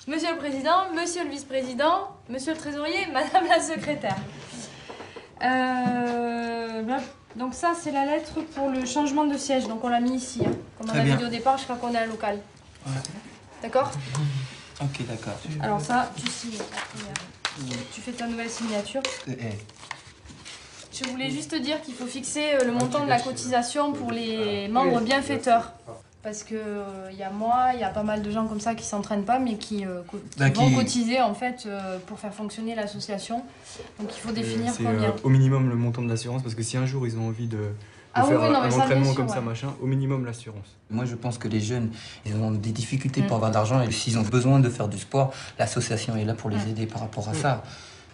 monsieur le président, monsieur le vice-président, monsieur le trésorier, madame la secrétaire. Donc ça, c'est la lettre pour le changement de siège. Donc on l'a mis ici. Hein. Comme on Très avait bien. dit au départ, je crois qu'on est à un local. Ouais. D'accord? Ok, d'accord. Alors ça, tu signes. Tu fais ta nouvelle signature. Je voulais juste te dire qu'il faut fixer le montant de la cotisation pour les membres bienfaiteurs. Parce que il y a moi, il y a pas mal de gens comme ça qui s'entraînent pas, mais qui vont cotiser en fait pour faire fonctionner l'association. Donc il faut définir combien. Au minimum le montant de l'assurance, parce que si un jour ils ont envie de Ah faire oui, non, mais un ça, entraînement bien sûr, comme ça, ouais. machin, au minimum l'assurance. Moi, je pense que les jeunes, ils ont des difficultés pour avoir d'argent et s'ils ont besoin de faire du sport, l'association est là pour les aider par rapport à ça.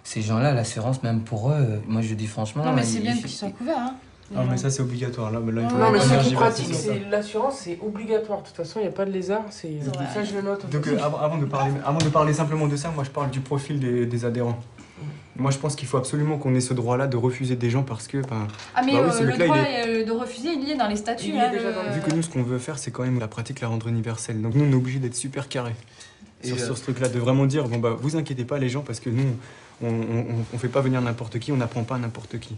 Ces gens-là, l'assurance, même pour eux, moi je dis franchement... Non, mais c'est bien qu'ils soient couverts. Hein. Ah, mais ça c'est obligatoire. Là, il faut Non, mais la ceux qui synergie pratiquent, verticale. l'assurance, c'est obligatoire. De toute façon, il n'y a pas de lézard. Ça, je le note. Donc avant de parler simplement de ça, moi je parle du profil des adhérents. Moi je pense qu'il faut absolument qu'on ait ce droit-là de refuser des gens parce que... Ah mais oui, ce le mec-là, droit il est... de refuser, il y est dans les statuts. Il y est déjà dans Vu que nous, ce qu'on veut faire, c'est quand même la pratique, la rendre universelle. Donc nous, on est obligé d'être super carré sur ce truc-là, de vraiment dire, bon bah, vous inquiétez pas les gens, parce que nous, on fait pas venir n'importe qui, on n'apprend pas à n'importe qui.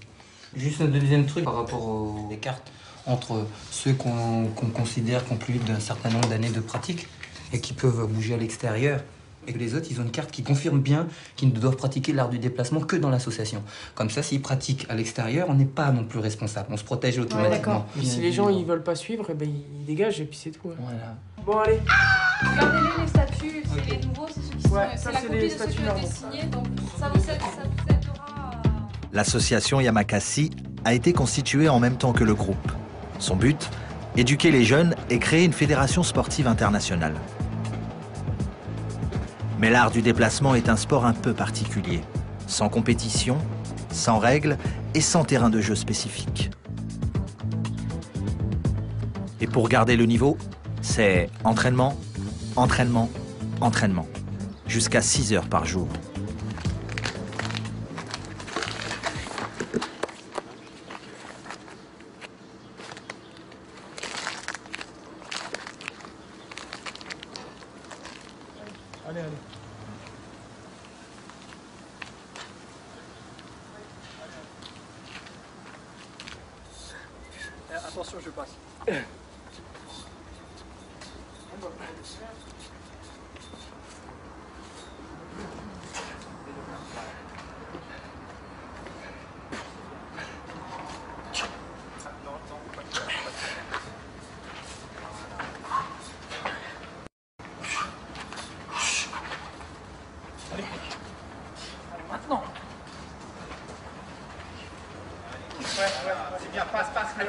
Juste un deuxième truc par rapport aux cartes entre ceux qu'on considère qui ont plus d'un certain nombre d'années de pratique et qui peuvent bouger à l'extérieur. Et que les autres, ils ont une carte qui confirme bien qu'ils ne doivent pratiquer l'art du déplacement que dans l'association. Comme ça, s'ils pratiquent à l'extérieur, on n'est pas non plus responsable. On se protège automatiquement. Mais si les gens ils veulent pas suivre, eh ben, ils dégagent et puis c'est tout. Hein. Voilà. Bon, allez. Regardez-les, les statuts, c'est les nouveaux, c'est ceux qui sont... Ouais, c'est ça, la c'est copie les de ceux statuts qui ont été normaux. signés, donc ça vous aidera à... L'association Yamakasi a été constituée en même temps que le groupe. Son but, éduquer les jeunes et créer une fédération sportive internationale. Mais l'art du déplacement est un sport un peu particulier, sans compétition, sans règles et sans terrain de jeu spécifique. Et pour garder le niveau, c'est entraînement, entraînement, entraînement, jusqu'à 6 heures par jour. Allez, allez. Attention, je passe. Allez. Maintenant. Ouais, c'est bien,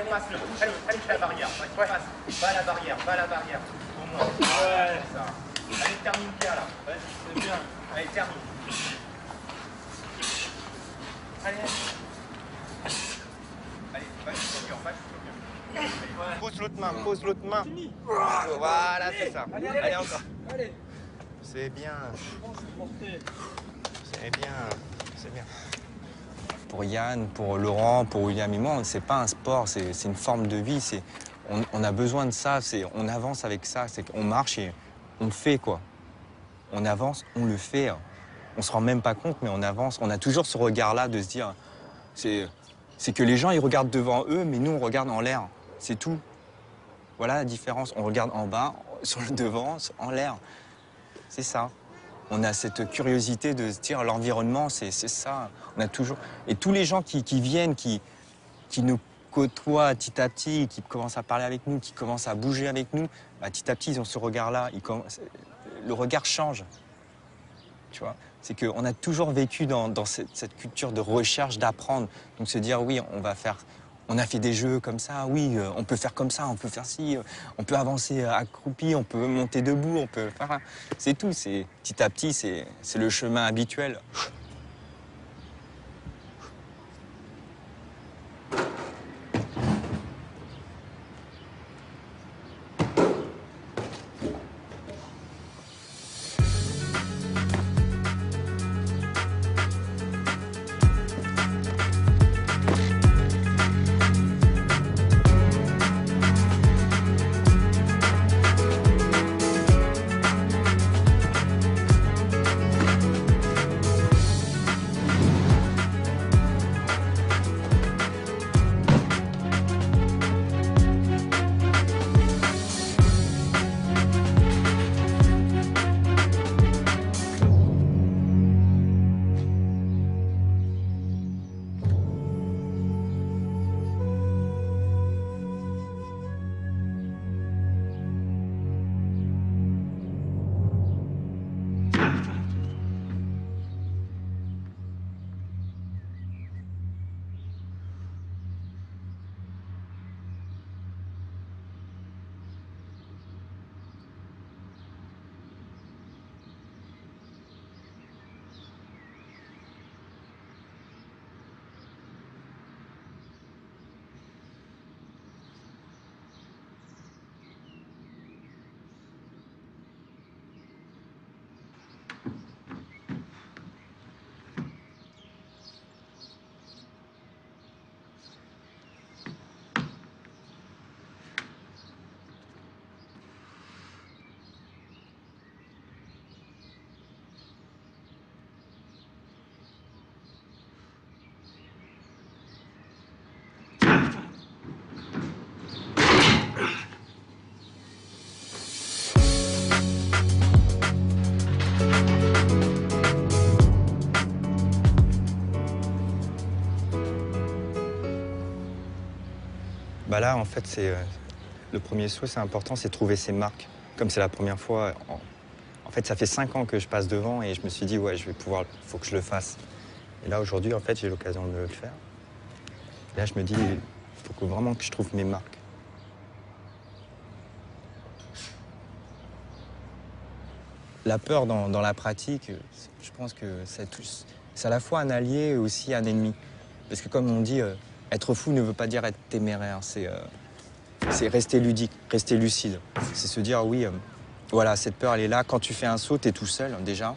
passe-le. Allez, la barrière. Ouais. Passe, va à la barrière. Au moins. Ouais, ça. Allez, termine Pierre là. Ouais, c'est bien. Allez, termine. Allez, va, pose l'autre main. Voilà, c'est ça. Allez, encore. Allez. C'est bien. C'est bien. Pour Yann, pour Laurent, pour William et moi, c'est pas un sport, c'est une forme de vie. On a besoin de ça, on avance avec ça, on marche et on le fait, quoi. On avance, on le fait. On se rend même pas compte, mais on avance. On a toujours ce regard-là de se dire, c'est que les gens, ils regardent devant eux, mais nous, on regarde en l'air. C'est tout. Voilà la différence. On regarde en bas, sur le devant, en l'air. C'est ça. On a cette curiosité de se dire l'environnement, c'est ça. On a toujours... Et tous les gens qui viennent, qui nous côtoient petit à petit, qui commencent à parler avec nous, qui commencent à bouger avec nous, bah, petit à petit, ils ont ce regard-là. Le regard change. Tu vois, c'est qu'on a toujours vécu dans cette culture de recherche, d'apprendre. Donc se dire, oui, on a fait des jeux comme ça, oui, on peut faire comme ça, on peut faire ci, on peut avancer accroupi, on peut monter debout, on peut faire... C'est tout, petit à petit, c'est le chemin habituel. Bah là, en fait, c'est le premier saut, c'est important, c'est trouver ses marques. Comme c'est la première fois, en fait, ça fait 5 ans que je passe devant et je me suis dit, ouais, je vais pouvoir, faut que je le fasse. Et là, aujourd'hui, en fait, j'ai l'occasion de le faire. Et là, je me dis, il faut vraiment que je trouve mes marques. La peur dans la pratique, je pense que c'est à la fois un allié et aussi un ennemi. Parce que comme on dit, être fou ne veut pas dire être téméraire, c'est rester ludique, rester lucide. C'est se dire, oui, voilà, cette peur, elle est là. Quand tu fais un saut, tu es tout seul, déjà.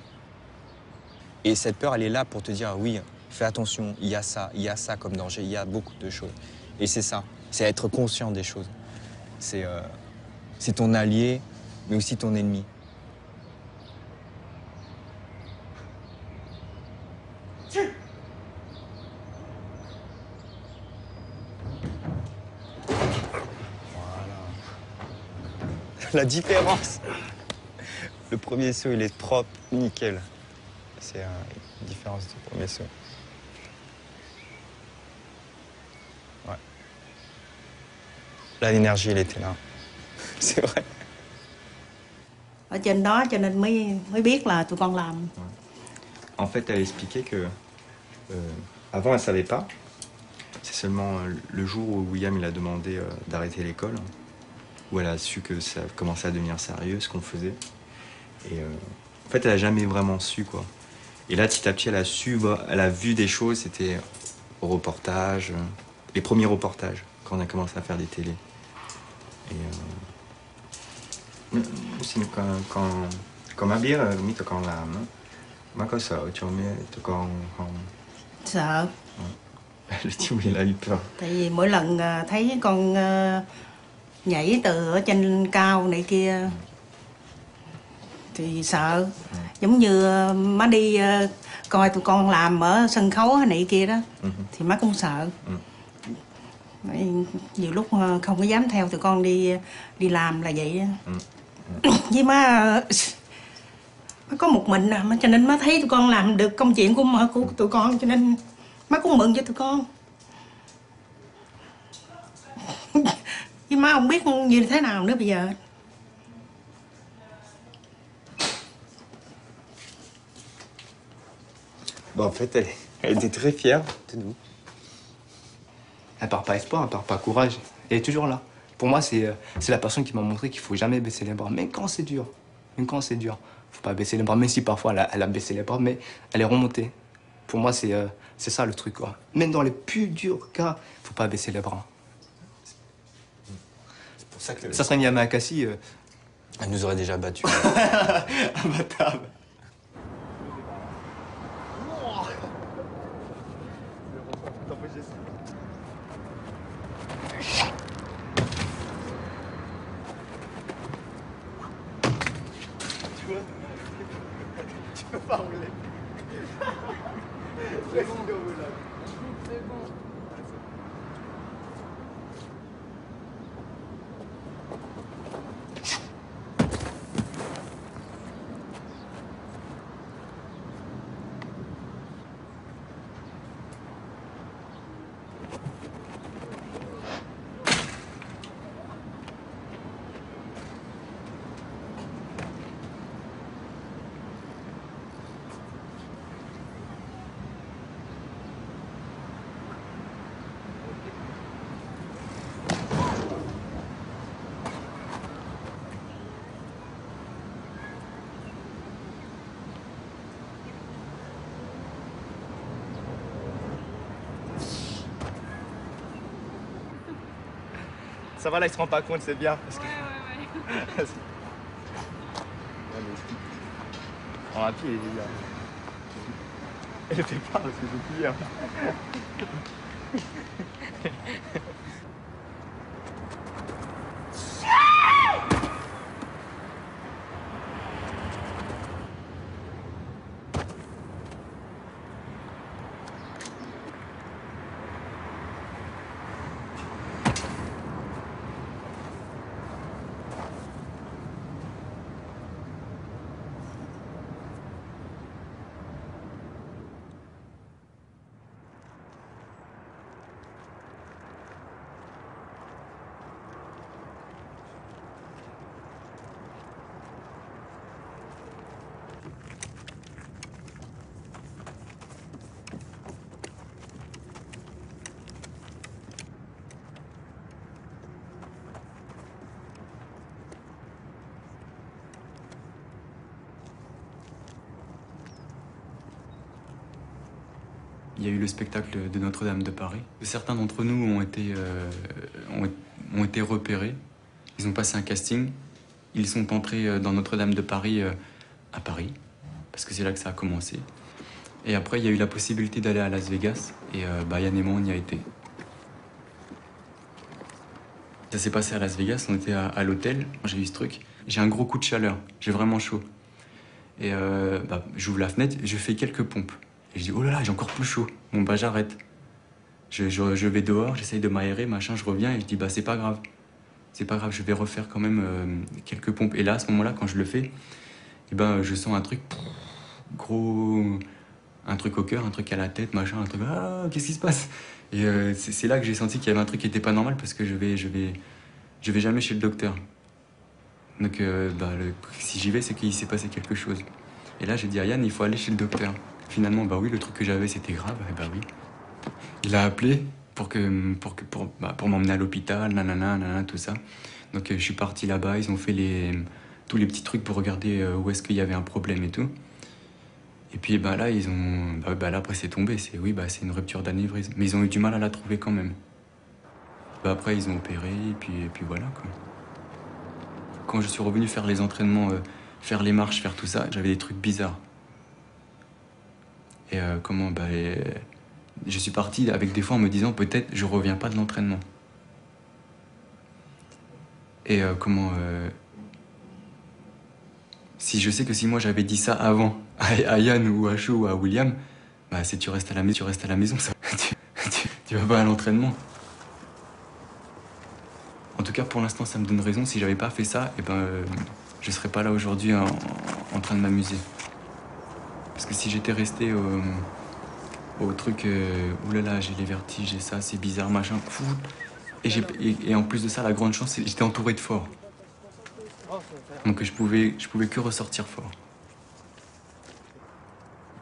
Et cette peur, elle est là pour te dire, oui, fais attention, il y a ça comme danger, il y a beaucoup de choses. Et c'est ça, c'est être conscient des choses. C'est ton allié, mais aussi ton ennemi. La différence. Le premier saut, il est propre, nickel. C'est une différence du premier saut. Ouais. Là, l'énergie, elle était là. C'est vrai. Ở trên đó cho nên mới biết là tụi con làm. En fait, elle expliquait que avant, elle savait pas. C'est seulement le jour où William il a demandé d'arrêter l'école, où elle a su que ça commençait à devenir sérieux, ce qu'on faisait. Et en fait, elle a jamais vraiment su, quoi. Et là, petit à petit, elle a su, elle a vu des choses. C'était au reportage, les premiers reportages, quand on a commencé à faire des télés. Et aussi, quand ma bière, mi tụi con làm á, má có sợ cho mấy tụi con không? Sợ. Le chim, il a eu peur. Tại vì mỗi lần thấy con nhảy từ ở trên cao này kia thì sợ. Giống như má đi coi tụi con làm ở sân khấu này kia đó thì má cũng sợ. Nhiều lúc không có dám theo tụi con đi làm là vậy. Với má có một mình cho nên má thấy tụi con làm được công chuyện của tụi con cho nên má cũng mừng cho tụi con. Nhưng má không biết như thế nào nữa bây giờ. Bon, en fait, elle était très fière de nous. Elle part pas espoir, elle part pas courage. Elle est toujours là. Pour moi, c'est la personne qui m'a montré qu'il faut jamais baisser les bras. Même quand c'est dur. Même quand c'est dur. Faut pas baisser les bras. Même si parfois elle a baissé les bras, mais elle est remontée. Pour moi, c'est ça le truc, quoi. Même dans les plus durs cas, faut pas baisser les bras. C'est pour ça que... Ça serait Niamey Akassi. Elle nous aurait déjà battus. Imbattable. Tu peux pas rouler. C'est bon. C'est bon. Ça va, là, il se rend pas compte, c'est bien. Parce que... Ouais. En rapide, il est bien. Elle fait pas parce que c'est pire. il y a eu le spectacle de Notre-Dame de Paris. Certains d'entre nous ont été repérés. Ils ont passé un casting. Ils sont entrés dans Notre-Dame de Paris à Paris, parce que c'est là que ça a commencé. Et après, il y a eu la possibilité d'aller à Las Vegas. Et Yann et moi, on y a été. Ça s'est passé à Las Vegas, on était à l'hôtel. J'ai eu ce truc. J'ai un gros coup de chaleur, j'ai vraiment chaud. Et j'ouvre la fenêtre, je fais quelques pompes. Et je dis, oh là là, j'ai encore plus chaud. Bon, j'arrête. Je vais dehors, j'essaye de m'aérer, machin, je reviens et je dis, c'est pas grave. C'est pas grave, je vais refaire quand même quelques pompes. Et là, à ce moment-là, quand je le fais, je sens un truc gros, un truc au cœur, un truc à la tête, machin, un truc, qu'est-ce qui se passe? Et c'est là que j'ai senti qu'il y avait un truc qui était pas normal parce que je vais jamais chez le docteur. Donc si j'y vais, c'est qu'il s'est passé quelque chose. Et là, j'ai dit à Yann, il faut aller chez le docteur. Finalement, oui, le truc que j'avais, c'était grave. Et oui. Il a appelé pour m'emmener à l'hôpital, nanana, tout ça. Donc je suis parti là-bas, ils ont fait tous les petits trucs pour regarder où est-ce qu'il y avait un problème et tout. Et puis là, ils ont... là, après, c'est tombé. C'est une rupture d'anévrisme. Mais ils ont eu du mal à la trouver quand même. Après, ils ont opéré, et puis voilà, quoi. Quand je suis revenu faire les entraînements, faire les marches, faire tout ça, j'avais des trucs bizarres. Et je suis parti avec des fois en me disant, peut-être, je reviens pas de l'entraînement. Et si je sais que si moi j'avais dit ça avant à Yann ou à Cho ou à William, c'est tu restes à la maison, ça. tu vas pas à l'entraînement. En tout cas, pour l'instant, ça me donne raison. Si j'avais pas fait ça, je serais pas là aujourd'hui en train de m'amuser. Parce que si j'étais resté au truc, oulala, j'ai les vertiges, j'ai ça, c'est bizarre, machin, fou. Et en plus de ça, la grande chance, c'est que j'étais entouré de forts. Donc je pouvais que ressortir fort.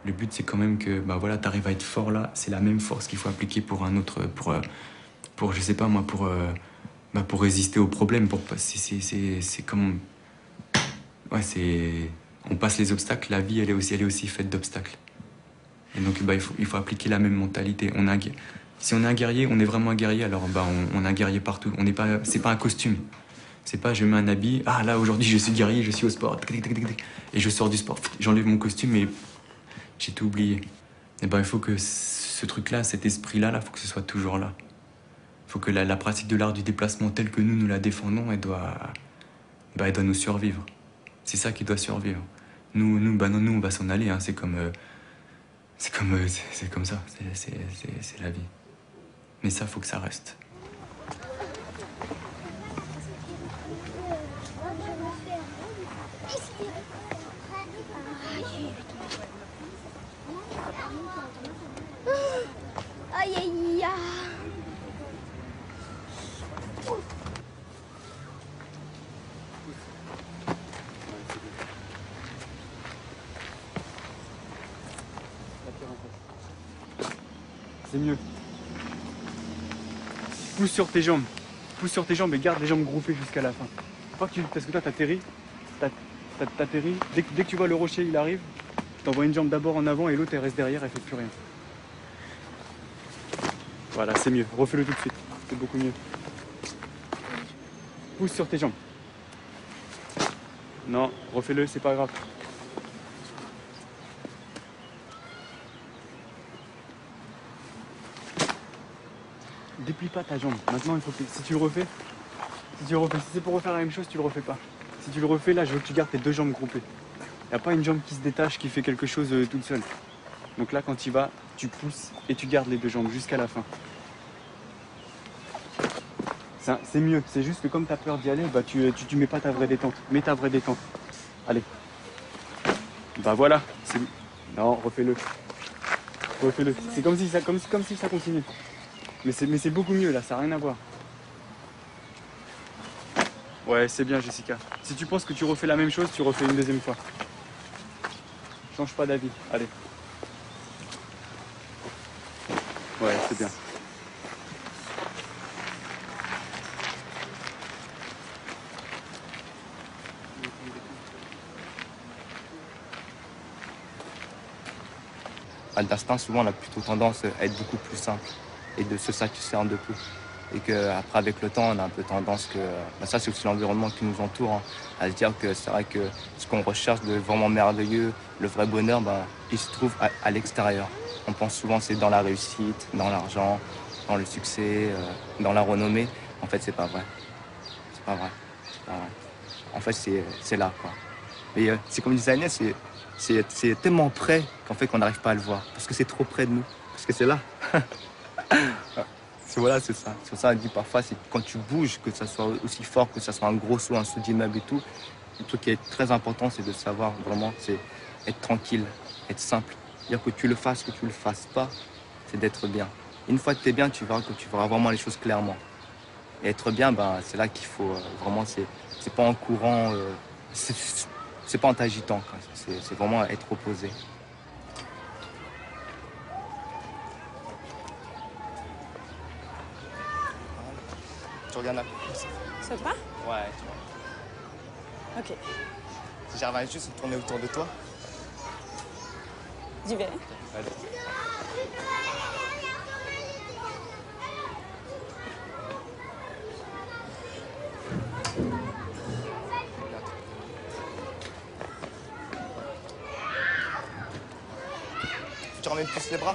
Le but, c'est quand même que, t'arrives à être fort là, c'est la même force qu'il faut appliquer pour un autre, pour je sais pas moi, pour résister aux problèmes, c'est comme... Ouais, on passe les obstacles, la vie, elle est aussi faite d'obstacles. Et donc, il faut appliquer la même mentalité. Si on est un guerrier, on est vraiment un guerrier, alors on est un guerrier partout. C'est pas un costume. C'est pas je mets un habit, là aujourd'hui je suis guerrier, je suis au sport, et je sors du sport, j'enlève mon costume et j'ai tout oublié. Et il faut que ce truc-là, cet esprit-là, il faut que ce soit toujours là. Il faut que la pratique de l'art du déplacement telle que nous la défendons, elle doit nous survivre. C'est ça qui doit survivre. Nous, on va s'en aller, hein. C'est comme ça, c'est la vie. Mais ça, faut que ça reste. Aïe aïe aïe. C'est mieux. Pousse sur tes jambes. Pousse sur tes jambes et garde les jambes groupées jusqu'à la fin. Parce que toi, t'atterris. T'atterris. Dès que tu vois le rocher, il arrive. T'envoies une jambe d'abord en avant et l'autre, elle reste derrière, elle fait plus rien. Voilà, c'est mieux. Refais-le tout de suite. C'est beaucoup mieux. Pousse sur tes jambes. Non, refais-le, c'est pas grave. Déplie pas ta jambe. Maintenant, il faut que si tu le refais, si c'est pour refaire la même chose, tu le refais pas. Si tu le refais, là, je veux que tu gardes tes deux jambes groupées. Il n'y a pas une jambe qui se détache, qui fait quelque chose toute seule. Donc là, quand tu vas, tu pousses et tu gardes les deux jambes jusqu'à la fin. C'est mieux. C'est juste que comme tu as peur d'y aller, tu mets pas ta vraie détente. Mets ta vraie détente. Allez. Voilà. Non, refais-le. Refais-le. C'est comme si ça continue. Mais c'est beaucoup mieux là, ça n'a rien à voir. Ouais, c'est bien Jessica. Si tu penses que tu refais la même chose, tu refais une deuxième fois. Change pas d'avis, allez. Ouais, c'est bien. d'instinct, souvent on a plutôt tendance à être beaucoup plus simple et de se satisfaire de peu. Et qu'après, avec le temps, on a un peu tendance que... ça, c'est aussi l'environnement qui nous entoure, hein, à se dire que c'est vrai que ce qu'on recherche de vraiment merveilleux, le vrai bonheur, il se trouve à l'extérieur. On pense souvent que c'est dans la réussite, dans l'argent, dans le succès, dans la renommée. En fait, c'est pas vrai. C'est pas vrai. C'est pas vrai. En fait, c'est là, quoi. Mais c'est comme disait Agnès, c'est tellement près qu'en fait, qu'on n'arrive pas à le voir. Parce que c'est trop près de nous. Parce que c'est là. Voilà, c'est ça. C'est pour ça qu'on dit parfois, c'est quand tu bouges, que ça soit aussi fort, que ça soit un gros saut, un saut d'immeuble et tout, le truc qui est très important, c'est de savoir vraiment, c'est être tranquille, être simple. Dire que tu le fasses pas, c'est d'être bien. Une fois que tu es bien, tu verras vraiment les choses clairement. Et être bien, c'est là qu'il faut vraiment, c'est pas en courant, c'est pas en t'agitant, c'est vraiment être opposé. Tu regardes la pousse. Ça va? Ouais, tu vois. Ok. Si j'arrive juste à tourner autour de toi. J'y vais. Allez. Si tu ramènes plus les bras.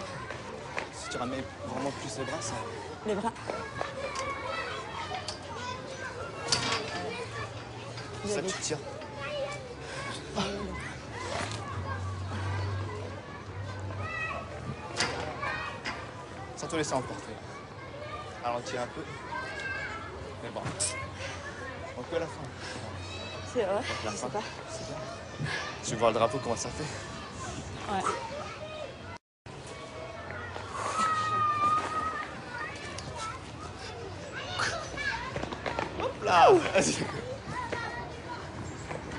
Si tu ramènes vraiment plus les bras, ça... Les bras. Ça, tu tires. Sans te laisser emporter. Ralentir un peu. Mais bon. On peut à la fin. C'est vrai, la je fin. sais pas. C'est bien. Tu veux voir le drapeau, comment ça fait? Ouais. Hop là.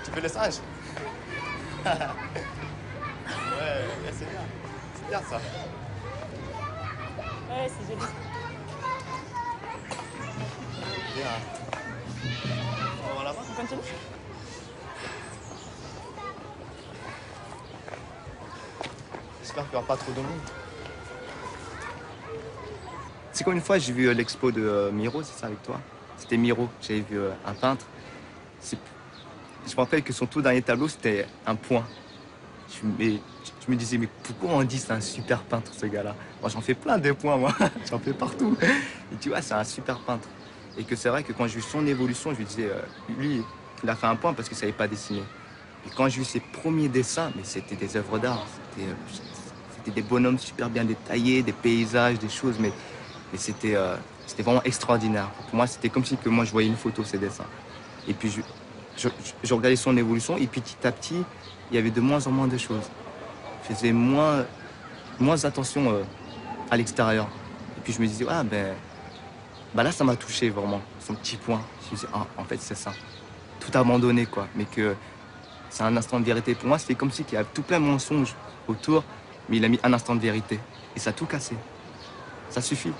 Tu fais le singe? Ouais, c'est bien. C'est bien ça. Ouais, c'est joli. Bien. On va là-bas? On continue? J'espère qu'il n'y aura pas trop de monde. C'est comme une fois, j'ai vu l'expo de Miro, c'est ça avec toi? C'était Miro, j'avais vu un peintre. Je me rappelle que son tout dernier tableau, c'était un point. Je me disais, mais pourquoi on dit c'est un super peintre, ce gars-là? Moi, j'en fais plein de points, moi. J'en fais partout. Et tu vois, c'est un super peintre. Et que c'est vrai que quand j'ai vu son évolution, je lui disais, lui, il a fait un point parce qu'il ne savait pas dessiner. Et quand j'ai vu ses premiers dessins, mais c'était des œuvres d'art. C'était des bonhommes super bien détaillés, des paysages, des choses, mais c'était vraiment extraordinaire. Pour moi, c'était comme si que moi, je voyais une photo, ces dessins. Et puis, je regardais son évolution, et petit à petit, il y avait de moins en moins de choses. Je faisais moins attention à l'extérieur. Et puis je me disais, ah là, ça m'a touché vraiment, son petit point. Je me disais, ah, en fait, c'est ça. Tout abandonné, quoi. Mais que c'est un instant de vérité. Pour moi, c'était comme si il y avait tout plein de mensonges autour, mais il a mis un instant de vérité. Et ça a tout cassé. Ça suffit.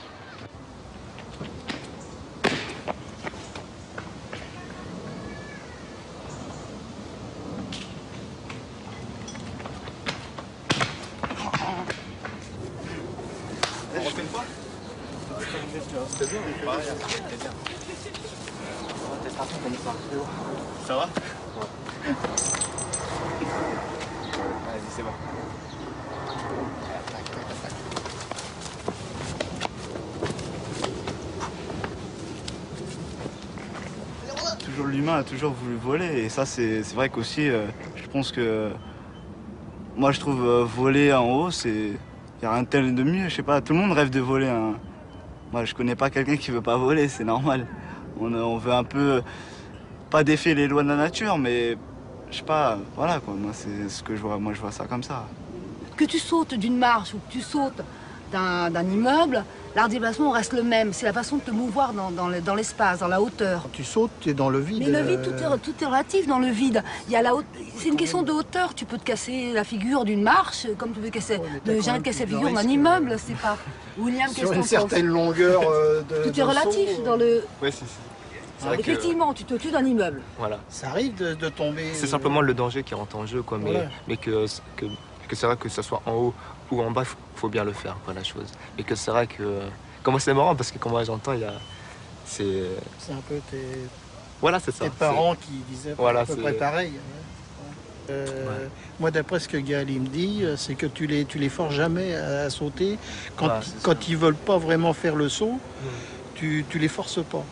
C'était bien, c'était bien. T'es parti comme ça. Ça va? Ouais. Vas-y, c'est bon. Toujours l'humain a toujours voulu voler et ça c'est vrai qu'aussi je pense que moi je trouve voler en haut c'est il y a rien de tel de mieux, je sais pas, tout le monde rêve de voler hein. Moi je connais pas quelqu'un qui veut pas voler, c'est normal. On veut un peu pas défier les lois de la nature mais je sais pas, voilà quoi, moi c'est ce que je vois, moi je vois ça comme ça. Que tu sautes d'une marche ou que tu sautes d'un immeuble, l'art de déplacement reste le même. C'est la façon de te mouvoir dans l'espace, dans la hauteur. Quand tu sautes, tu es dans le vide. Mais le vide, tout est relatif dans le vide. Il y a c'est une question de hauteur. Tu peux te casser la figure d'une marche, comme tu peux casser, jamais te casser la figure d'un immeuble. C'est pas. William, sur une certaine longueur de. Tout est relatif dans le. Oui, effectivement, tu te tues d'un immeuble. Voilà. Ça arrive de tomber. C'est simplement le danger qui rentre en jeu, quoi. Mais, voilà. mais que que c'est vrai que ce soit en haut ou en bas, faut bien le faire, quoi, la chose. Et que c'est vrai que... Comment c'est marrant, parce que quand moi j'entends, il y a... C'est un peu tes... Voilà, c'est ça. Tes parents qui disaient voilà, à peu près pareil. Moi, d'après ce que Gaël me dit, c'est que tu les forces jamais à sauter. Quand ils veulent pas vraiment faire le saut, tu les forces pas.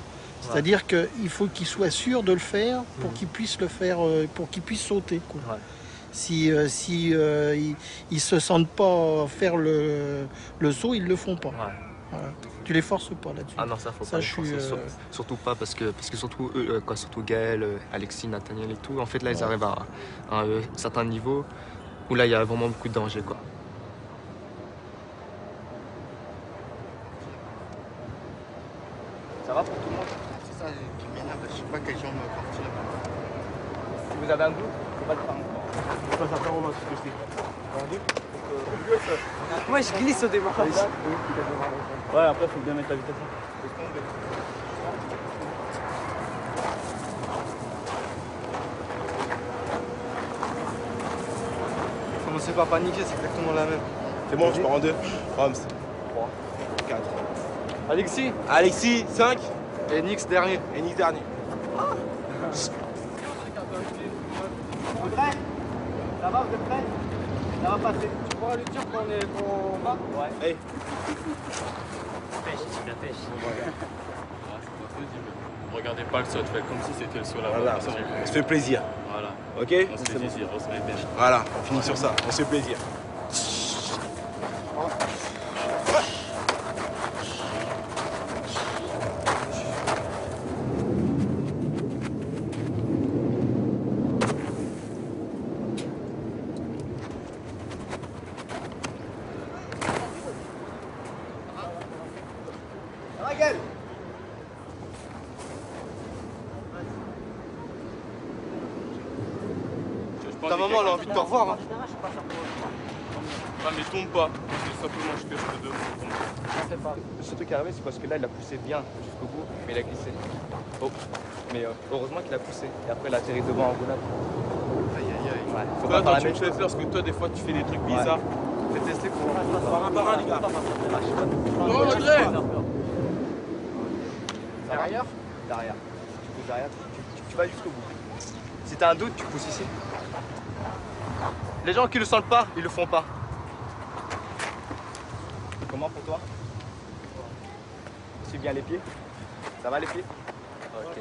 C'est-à-dire qu'il faut qu'ils soient sûrs de le faire pour qu'ils puissent le faire, pour qu'ils puissent sauter, quoi. Si ils se sentent pas faire le saut, ils le font pas. Voilà. Tu les forces pas là-dessus. Ah non, ça faut pas les forcer, surtout pas parce que surtout eux, surtout Gaël, Alexis, Nathaniel et tout, en fait là ils arrivent à un certain niveau où là il y a vraiment beaucoup de danger, quoi. Ça va pour tout le monde? C'est ça qui m'énerve, je sais pas quel genre de partir. Si vous avez un goût, faut pas le faire encore. Je passe à faire au match, ce que c'est. Moi je glisse au démarrage. Ouais, après faut bien mettre la vitesse. Commencez par paniquer, c'est exactement la même. C'est bon, je pars en 2. Rams. 3, 4. Alexis, 5. Et Nix dernier. Et Nix dernier. Vous êtes prêts? Ça va, vous êtes prêts? Ça va passer. Tu pourras lui dire qu'on va? Ouais. Hey. Pêche, la pêche. Regardez pas le saut, faites comme si c'était le saut là-bas. Voilà, on se fait plaisir. Voilà. Ok? On se fait plaisir, on se met pêche. Voilà, on finit sur ça, on se fait plaisir. Ta maman elle a envie de te revoir. Hein. Ah mais tombe pas, c'est simplement je pêche le 2. Ce truc qui est arrivé, c'est parce que là il a poussé bien jusqu'au bout, mais il a glissé. Oh. Mais heureusement qu'il a poussé. Et après il a atterri devant en gonade. Aïe aïe aïe. Ouais, faut Toi, pas faire la tu même me fais peur parce que toi des fois tu fais des trucs bizarres. Fais tester pour par un les gars. Non, André. Derrière. Derrière. Si tu pousses derrière, tu vas jusqu'au bout. Si t'as un doute, tu pousses ici. Les gens qui le sentent pas, ils le font pas. Comment pour toi? Suis bien les pieds. Ça va les pieds? Ok.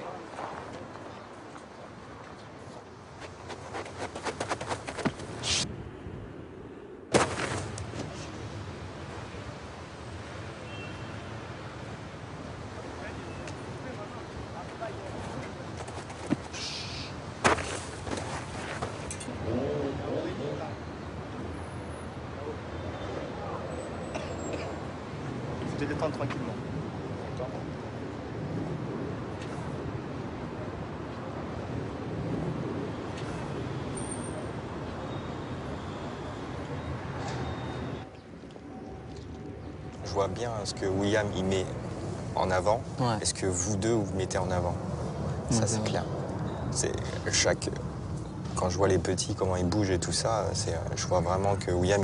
Faut te détendre tranquillement. D'accord? Je vois bien ce que William y met en avant Ouais. et ce que vous deux vous mettez en avant. Ça, c'est clair. C'est chaque... Quand je vois les petits, comment ils bougent et tout ça, je vois vraiment que William,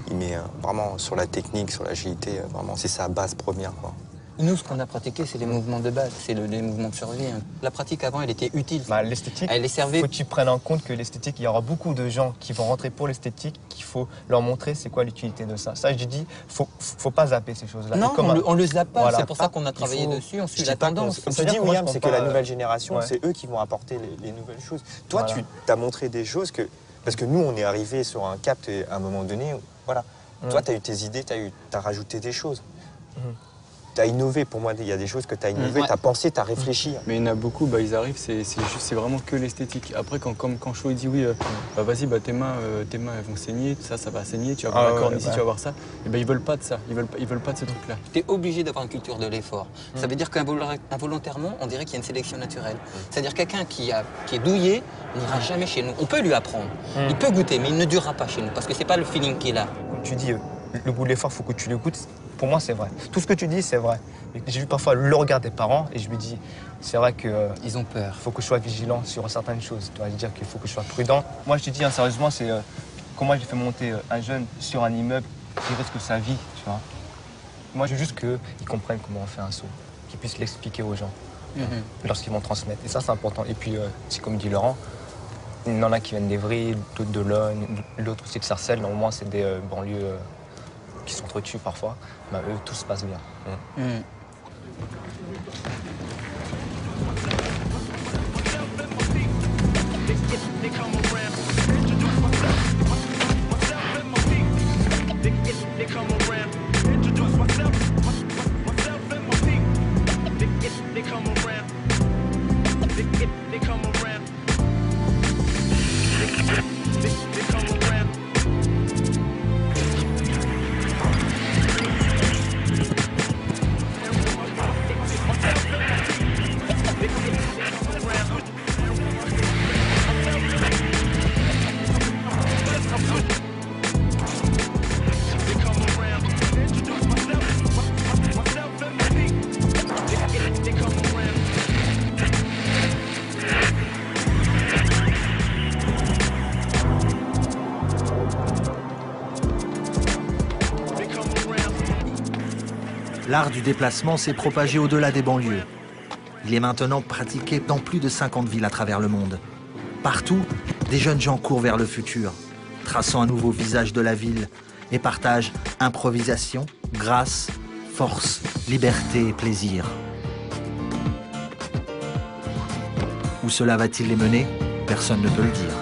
il met vraiment sur la technique, sur l'agilité, vraiment, c'est sa base première, quoi. Nous, ce qu'on a pratiqué, c'est les mouvements de base, c'est les mouvements de survie. Hein. La pratique avant, elle était utile. L'esthétique, elle est servée. Faut que tu prennes en compte que l'esthétique, il y aura beaucoup de gens qui vont rentrer pour l'esthétique, qu'il faut leur montrer c'est quoi l'utilité de ça. Ça, je dis, faut pas zapper ces choses-là. Non, on le zappe pas, voilà. C'est pour ça qu'on a travaillé dessus, on suit la tendance. Comme tu dis, William, c'est que la nouvelle génération, c'est eux qui vont apporter les nouvelles choses. Toi, tu t'as montré des choses que... Parce que nous, on est arrivé sur un cap à un moment donné, voilà. Toi, tu as eu tes idées, tu as rajouté des choses. Tu as innové, pour moi, il y a des choses que tu as innové, tu as pensé, tu as réfléchi. Mais il y en a beaucoup, ils arrivent, c'est vraiment que l'esthétique. Après, quand Cho dit oui, vas-y, tes mains elles vont saigner, ça va saigner, tu vas voir la corne ici, tu vas voir ça. Et ils veulent pas de ça, ils veulent pas de ce truc-là. Tu es obligé d'avoir une culture de l'effort. Ça veut dire qu'involontairement, on dirait qu'il y a une sélection naturelle. C'est-à-dire quelqu'un qui est douillet n'ira jamais chez nous. On peut lui apprendre, il peut goûter, mais il ne durera pas chez nous parce que c'est pas le feeling qu'il a. Comme tu dis, le goût de l'effort, faut que tu le goûtes. Pour moi, c'est vrai. Tout ce que tu dis, c'est vrai. J'ai vu parfois le regard des parents et je me dis, c'est vrai que... Ils ont peur. Il faut que je sois vigilant sur certaines choses. Tu vas dire qu'il faut que je sois prudent. Moi, je te dis, sérieusement, c'est comment j'ai fait monter un jeune sur un immeuble qui risque sa vie, tu vois. Moi, je veux juste qu'ils comprennent comment on fait un saut, qu'ils puissent l'expliquer aux gens lorsqu'ils vont transmettre. Et ça, c'est important. Et puis, c'est comme dit Laurent, il y en a qui viennent d'Evry, d'autres de Logne, l'autre aussi de Sarcelles. Normalement, c'est des banlieues qui s'entretuent parfois. Mais eux, tout se passe bien. L'art du déplacement s'est propagé au-delà des banlieues. Il est maintenant pratiqué dans plus de 50 villes à travers le monde. Partout, des jeunes gens courent vers le futur, traçant un nouveau visage de la ville et partagent improvisation, grâce, force, liberté et plaisir. Où cela va-t-il les mener? Personne ne peut le dire.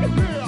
Yeah.